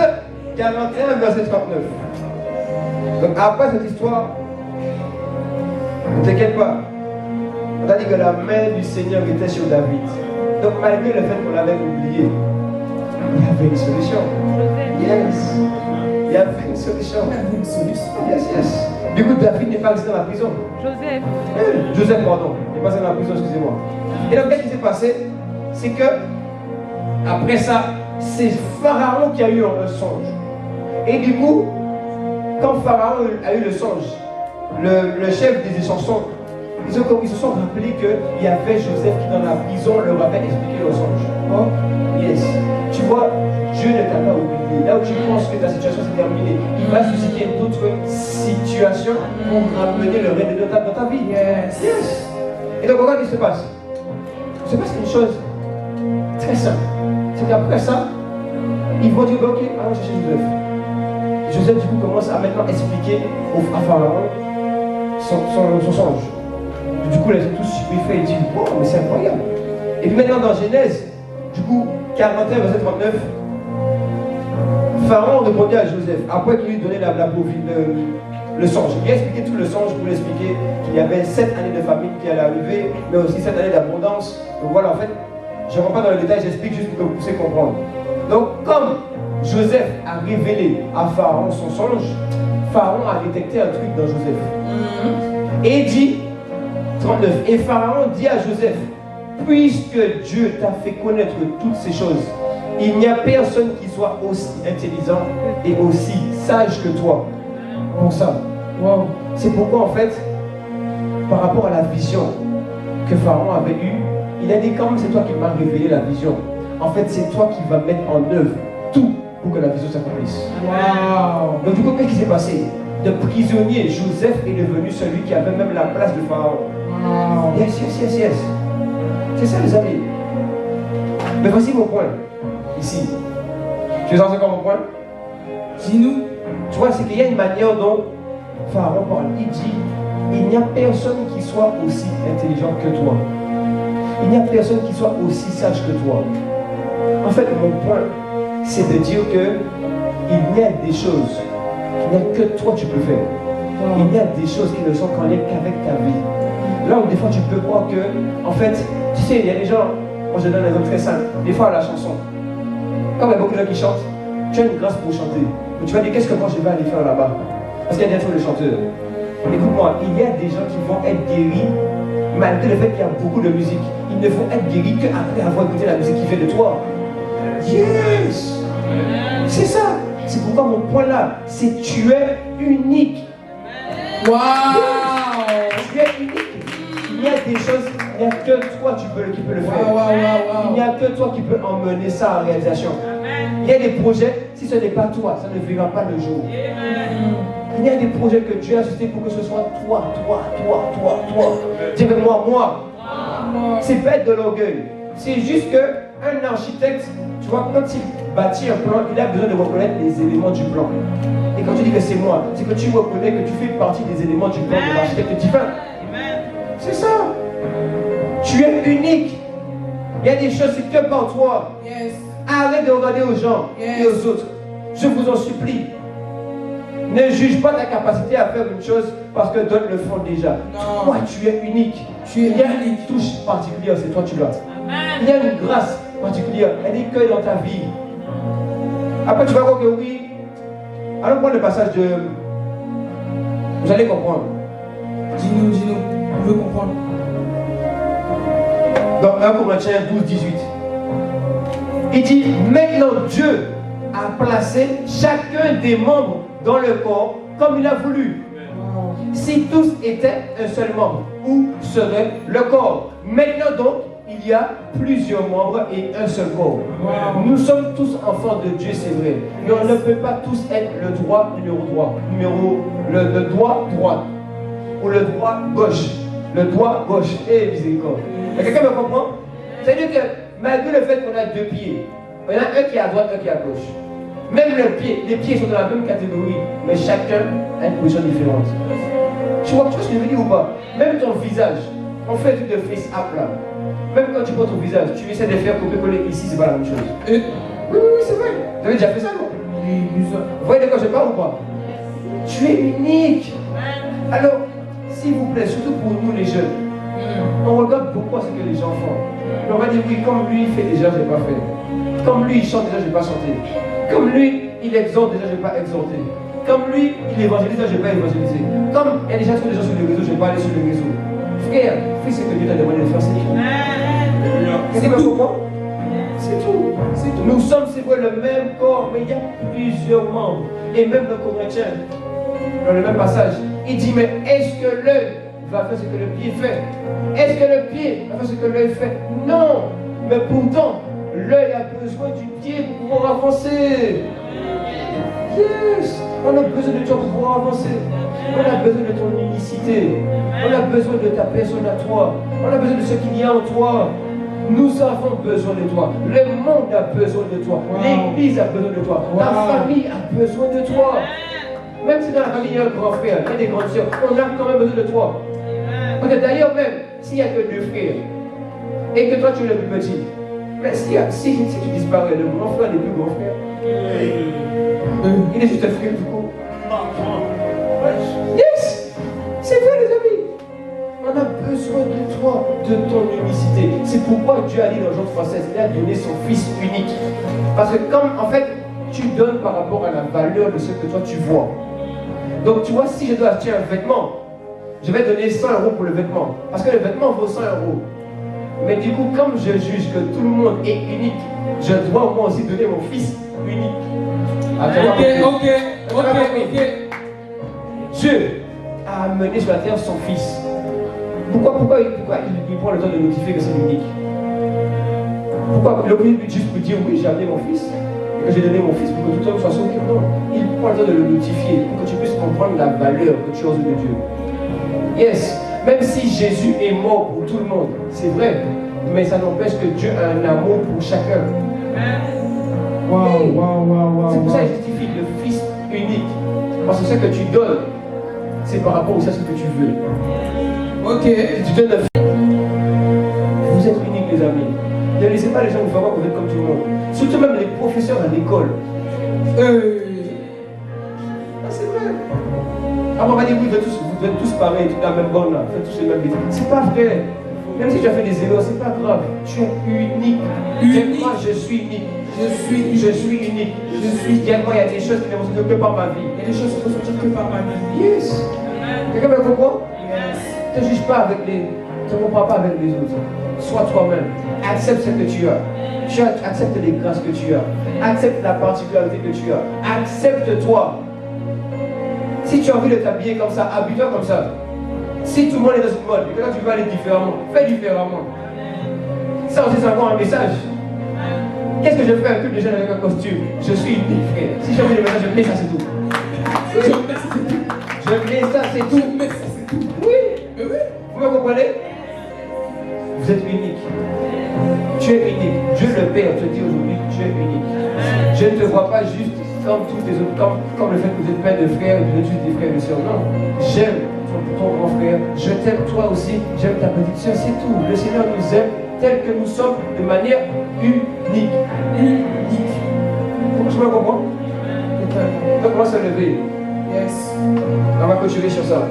41, verset 39. Donc après cette histoire, ne t'inquiète pas, on a dit que la main du Seigneur était sur David. Donc malgré le fait qu'on l'avait oublié, il y avait une solution. Yes. Il y avait une solution. Yes, yes. Du coup, David n'est pas resté dans la prison. Joseph, pardon. Il n'est pas dans la prison, excusez-moi. Et donc, qu'est-ce qui s'est passé? C'est que, après ça, c'est Pharaon qui a eu un songe. Et du coup, quand Pharaon a eu le songe, le chef des chansons, ils se sont rappelés qu'il y avait Joseph qui, dans la prison, leur avait expliqué le songe. Oh, yes. Tu vois, Dieu ne t'a pas oublié. Là où tu penses que ta situation s'est terminée, il va susciter d'autres situations pour ramener le règne de Dieu dans ta vie. Yes. Yes. Et donc, regarde ce qui se passe. Il se passe une chose très simple. C'est qu'après ça, ils vont dire, ok, allons chercher Joseph. Joseph, du coup, commence à maintenant expliquer à Pharaon son songe. Du coup, les gens tous stupéfaits, ils disent, oh, mais c'est incroyable. Et puis maintenant, dans Genèse, du coup, 41, verset 39, Pharaon répondit à Joseph, après qu'il lui donnait le songe. Il a expliqué tout le songe pour lui expliquer qu'il y avait 7 années de famine qui allaient arriver, mais aussi 7 années d'abondance. Donc voilà, en fait, Je ne rentre pas dans le détail, j'explique juste pour que vous puissiez comprendre. Donc, comme Joseph a révélé à Pharaon son songe, Pharaon a détecté un truc dans Joseph. Et dit, 39, et Pharaon dit à Joseph, puisque Dieu t'a fait connaître toutes ces choses, il n'y a personne qui soit aussi intelligent et aussi sage que toi. Pour ça. Wow. C'est pourquoi en fait, par rapport à la vision que Pharaon avait eue, il a dit comme c'est toi qui m'as révélé la vision. En fait, c'est toi qui vas mettre en œuvre tout pour que la vision s'accomplisse. Wow. Donc du coup, qu'est-ce qui s'est passé? De prisonnier, Joseph est devenu celui qui avait même la place de Pharaon. Wow. Yes. C'est ça les amis. Mais voici mon point. Ici. Tu es encore mon point? Dis-nous. Tu vois, c'est qu'il y a une manière dont Pharaon parle. Il dit, il n'y a personne qui soit aussi intelligent que toi. Il n'y a personne qui soit aussi sage que toi. En fait, mon point, c'est de dire que il y a des choses qu'il n'y a que toi tu peux faire. Il y a des choses qui ne sont qu'en lien qu'avec ta vie. Là où des fois tu peux croire que, en fait, tu sais, il y a des gens, moi je donne un exemple très simple, des fois à la chanson, comme il y a beaucoup de gens qui chantent, tu as une grâce pour chanter. Mais tu vas dire, qu'est-ce que moi je vais aller faire là-bas? Parce qu'il y a des gens de chanteurs. Écoute-moi, il y a des gens qui vont être guéris, malgré le fait qu'il y a beaucoup de musique. Ils ne vont être guéris qu'après avoir écouté la musique qui vient de toi. Yes! C'est ça. C'est pourquoi mon point là, c'est tu es unique. Wow! Tu es unique. Il y a des choses, il n'y a que toi qui peux le faire. Wow. Il n'y a que toi qui peux emmener ça en réalisation. Il y a des projets, si ce n'est pas toi, ça ne verra pas le jour. Il y a des projets que Dieu a suscités pour que ce soit toi. Dis avec moi. C'est pas être de l'orgueil. C'est juste qu'un architecte, tu vois, quand il bâtit un plan, il a besoin de reconnaître les éléments du plan. Et quand tu dis que c'est moi, c'est que tu reconnais que tu fais partie des éléments du plan de l'architecte divin. C'est ça. Tu es unique. Il y a des choses, c'est que par toi. Yes. Arrête de regarder aux gens et aux autres. Je vous en supplie. Ne juge pas ta capacité à faire une chose parce que d'autres le font déjà. Non. Toi, tu es unique. Il y a une touche particulière, c'est toi tu l'as. Il y a une grâce particulière. Elle est que dans ta vie. Après, tu vas voir que oui. Allons prendre le passage de. Vous allez comprendre. Dis-nous. On veut comprendre. Dans 1 Corinthiens 12, 18. Il dit, maintenant Dieu a placé chacun des membres dans le corps comme il a voulu. Si tous étaient un seul membre, où serait le corps? Maintenant donc, il y a plusieurs membres et un seul corps. Nous sommes tous enfants de Dieu, c'est vrai. Mais on ne peut pas tous être le doigt, le doigt droit ou le doigt gauche. Le doigt gauche. Eh, miséricorde. Quelqu'un me comprend? C'est-à-dire que malgré le fait qu'on a deux pieds, il y en a un qui est à droite, un qui est à gauche. Même les pieds sont dans la même catégorie, mais chacun a une position différente. Tu vois ce que je veux dire ou pas? Même ton visage, on fait tout de face up là. Même quand tu prends ton visage, tu essaies de faire copier-coller ici, c'est pas la même chose. Oui, c'est vrai. Vous avez déjà fait ça, non? Oui, vous voyez de quoi je parle ou pas? Tu es unique. Alors, s'il vous plaît, surtout pour nous les jeunes, on regarde beaucoup ce que les gens font. On va dire oui, comme lui il fait déjà, je n'ai pas fait. Comme lui il chante déjà, je n'ai pas chanté. Comme lui il exhorte déjà, je n'ai pas exhorté. Comme lui il évangélise déjà, je n'ai pas évangélisé. Comme il y a déjà trop de gens sur les réseaux, je n'ai pas allé sur les réseaux. Frère, fais ce que Dieu t'a demandé de faire, c'est tout. C'est tout. Nous sommes, c'est vrai, le même corps, mais il y a plusieurs membres. Et même dans Corinthiens, dans le même passage, il dit, mais est-ce que l'œil va faire ce que le pied fait? Est-ce que le pied va faire ce que l'œil fait? Non. Mais pourtant, l'œil a besoin du pied pour pouvoir avancer. Yes. On a besoin de toi pour pouvoir avancer. On a besoin de ton unicité. On a besoin de ta personne à toi. On a besoin de ce qu'il y a en toi. Nous avons besoin de toi. Le monde a besoin de toi. L'église a besoin de toi. Ta famille a besoin de toi. Même si dans la famille il y a un grand frère, il y a des grandes soeurs, on a quand même besoin de toi. D'ailleurs même, s'il n'y a que deux frères, et que toi tu es le plus petit, mais si tu disparais, le grand frère n'est plus grand frère. Il est juste un frère du coup. Yes! C'est vrai les amis. On a besoin de toi, de ton unicité. C'est pourquoi Dieu a dit dans Jean 3,16, il a donné son Fils unique. Parce que comme, en fait, tu donnes par rapport à la valeur de ce que toi tu vois. Donc tu vois, si je dois acheter un vêtement, je vais donner 100 € pour le vêtement. Parce que le vêtement vaut 100 €. Mais du coup, comme je juge que tout le monde est unique, je dois moi aussi donner mon Fils unique. Ok. Dieu a amené sur la terre son Fils. Pourquoi il prend le temps de notifier que c'est unique? Pourquoi il oublie juste pour dire oui, j'ai amené mon Fils, que j'ai donné mon Fils pour que tout le monde soit sauvé? Non, il prend le temps de le notifier pour que tu puisses comprendre la valeur que tu as aux yeux de Dieu. Yes, même si Jésus est mort pour tout le monde, c'est vrai, mais ça n'empêche que Dieu a un amour pour chacun. Wow. C'est pour ça qu'il justifie le Fils unique. Parce que ce que tu donnes, c'est par rapport à ce que tu veux. Ok, tu donnes un Fils. Vous êtes uniques, les amis. Ne laissez pas les gens vous faire voir que vous êtes comme tout le monde. Surtout même les professeurs à l'école. C'est vrai. On va dire, oui, vous êtes tous pareils, tout dans la même bonne là, faites tous les mêmes bêtises. C'est pas vrai. Même si tu as fait des erreurs, c'est pas grave. Tu es unique. Moi, je suis unique. Je suis unique. Moi, il y a des choses qui ne vont sortir que par ma vie. Il y a des choses qui ne vont sortir que par ma vie. Yes. Quelqu'un me comprend? Yes. Ne te juge pas avec ne te compare pas avec les autres. Sois toi-même. Accepte ce que tu as. Accepte les grâces que tu as. Accepte la particularité que tu as. Accepte-toi. Si tu as envie de t'habiller comme ça, habille-toi comme ça. Si tout le monde est dans ce mode, et que là tu veux aller différemment, fais différemment. Ça aussi c'est encore un message. Qu'est-ce que je fais un culte de jeunes avec un costume? Je suis unique, frère. Si j'ai envie de mettre ça, je mets ça, c'est tout. Je mets ça, c'est tout. Oui. Vous me comprenez? Vous êtes unique. Tu es unique. Dieu le Père te dit aujourd'hui, tu es unique. Je ne te vois pas juste comme tous les autres, comme le fait que vous êtes plein de frères, vous êtes juste des frères et sœurs. Non. J'aime ton grand frère, je t'aime toi aussi, j'aime ta petite sœur, c'est tout. Le Seigneur nous aime tel que nous sommes de manière unique. Tu me comprends? Donc on va se lever. Yes. On va continuer sur ça.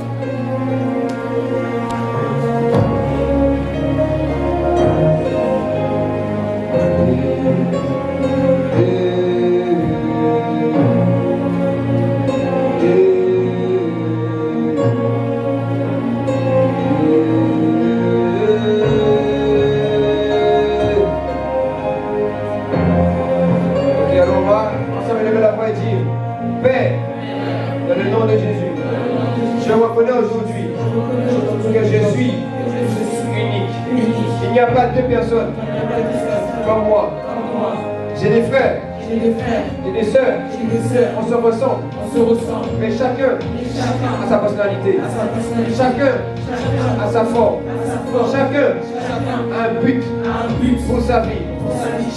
Aujourd'hui que je suis unique. Il n'y a pas deux personnes comme moi. J'ai des frères, j'ai des sœurs, on se ressemble, mais chacun a sa personnalité, chacun a sa forme, chacun a un but pour sa vie,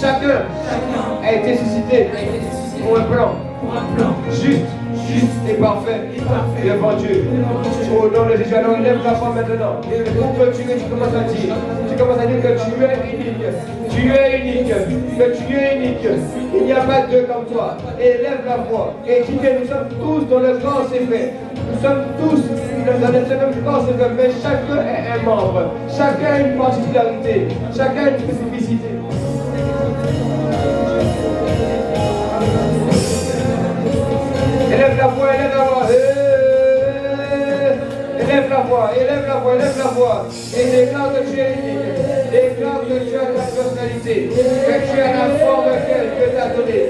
chacun a été suscité pour un plan juste et parfait devant Dieu. Au nom de Jésus, alors lève la foi maintenant. Pour clôturer, tu commences à dire que tu es unique. Tu es unique. Que tu es unique. Il n'y a pas deux comme toi. Et lève la voix. Et dis que nous sommes tous dans le corps séparé. Nous sommes tous dans le même corps séparé. Mais chacun est un membre. Chacun a une particularité. Chacun a une spécificité. Élève la voix, élève la voix. Élève la voix, élève la voix, élève la voix. Et déclare que tu es unique. Déclare que tu as ta personnalité. Que tu as la forme que Dieu t'a donnée.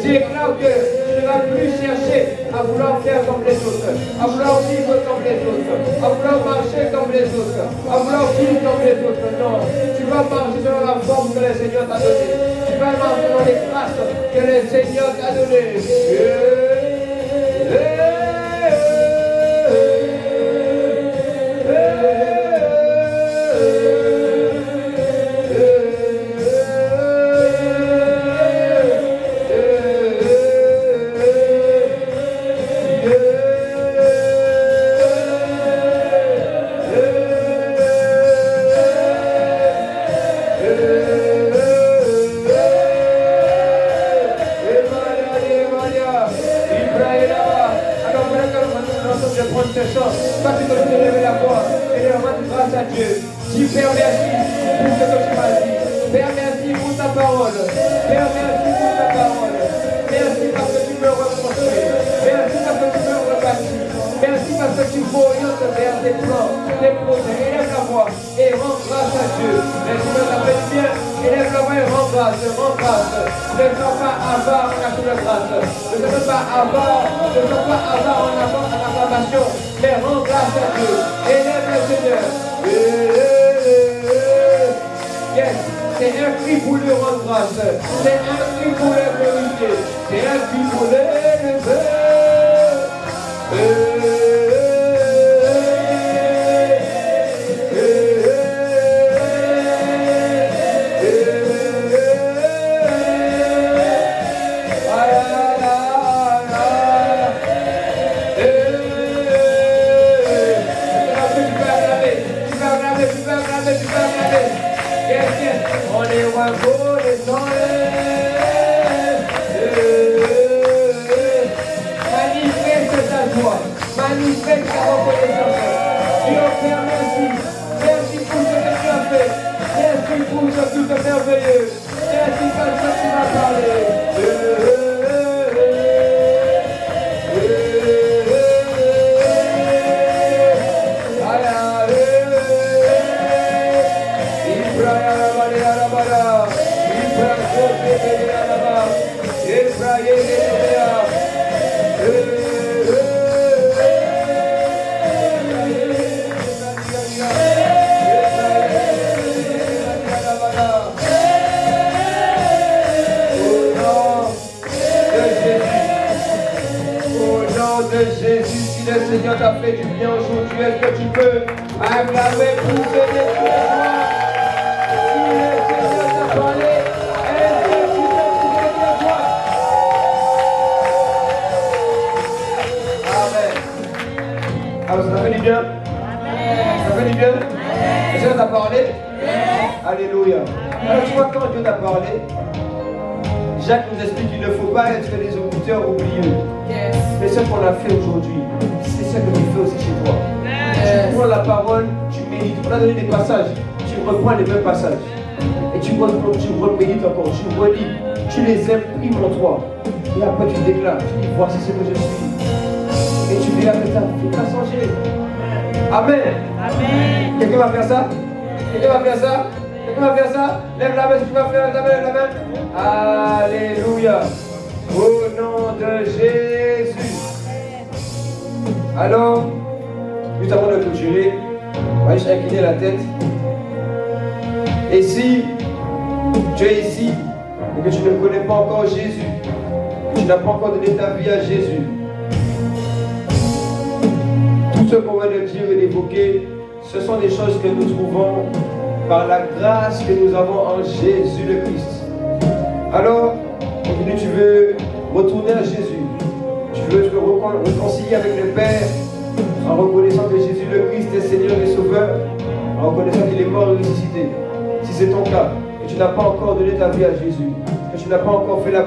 Déclare que tu ne vas plus chercher à vouloir faire comme les autres, à vouloir vivre comme les autres, à vouloir marcher comme les autres, à vouloir vivre comme les autres. Non, tu vas marcher selon la forme que le Seigneur t'a donnée. Tu vas marcher selon les grâces que le Seigneur t'a données. la foi et de rendre grâce à Dieu. Dis Père, merci pour ce que tu m'as dit. Père, merci pour ta parole. Père, merci pour ta parole. Merci parce que tu me reconstruis. Merci parce que tu me rebâtis. Merci parce que tu m'orientes vers tes plans, tes projets. Élève la voix et rends grâce à Dieu. Les Seigneur t'appelle bien. Élève la voix et rends grâce, rends grâce. Ne sois pas avare en action de grâce. Ne sois pas avare, en acclamation. Mais rends grâce à Dieu. Élève le Seigneur. Yes. C'est un cri pour lui rendre grâce. C'est un cri pour le glorifier. C'est un cri pour l'élever. Manifeste ta reconnaissance. Dieu, Père, merci. Merci pour ce que tu as fait. Merci pour ce que tu as merveilleux. Merci parce que tu m'as parlé. Jésus, si le Seigneur t'a fait du bien aujourd'hui, est-ce que tu peux acclamer pour donner tous les joies? Si le Seigneur t'a parlé, est-ce que tu peux pousser tes joies? Amen. Alors ça fait du bien? Ça fait du bien? Le Seigneur t'a parlé? Alléluia. Alors tu vois, quand Dieu t'a parlé, Jacques nous explique qu'il ne faut pas être des auditeurs oublieux. Mais ce qu'on a fait aujourd'hui, c'est ce que tu fais aussi chez toi. Tu prends la parole, tu médites. On a donné des passages, tu reprends les mêmes passages. Et tu remédites encore, tu relis, tu les imprimes en toi. Et après tu déclares, tu dis voici ce que je suis. Et tu verras que ta vie va changer. Amen. Amen. Quelqu'un va faire ça? Quelqu'un va faire ça? Quelqu'un va faire ça? Lève la main si tu vas faire, lève la main. Alléluia. Au nom de Jésus. Alors, juste avant de clôturer, on va juste incliner la tête. Et si tu es ici et que tu ne connais pas encore Jésus, que tu n'as pas encore donné ta vie à Jésus, tout ce qu'on va de dire et d'évoquer, ce sont des choses que nous trouvons par la grâce que nous avons en Jésus le Christ. Alors, aujourd'hui, tu veux retourner à Jésus. Tu veux te réconcilier avec le Père en reconnaissant que Jésus le Christ est Seigneur et Sauveur, en reconnaissant qu'il est mort et ressuscité. Si c'est ton cas, et tu n'as pas encore donné ta vie à Jésus, que tu n'as pas encore fait la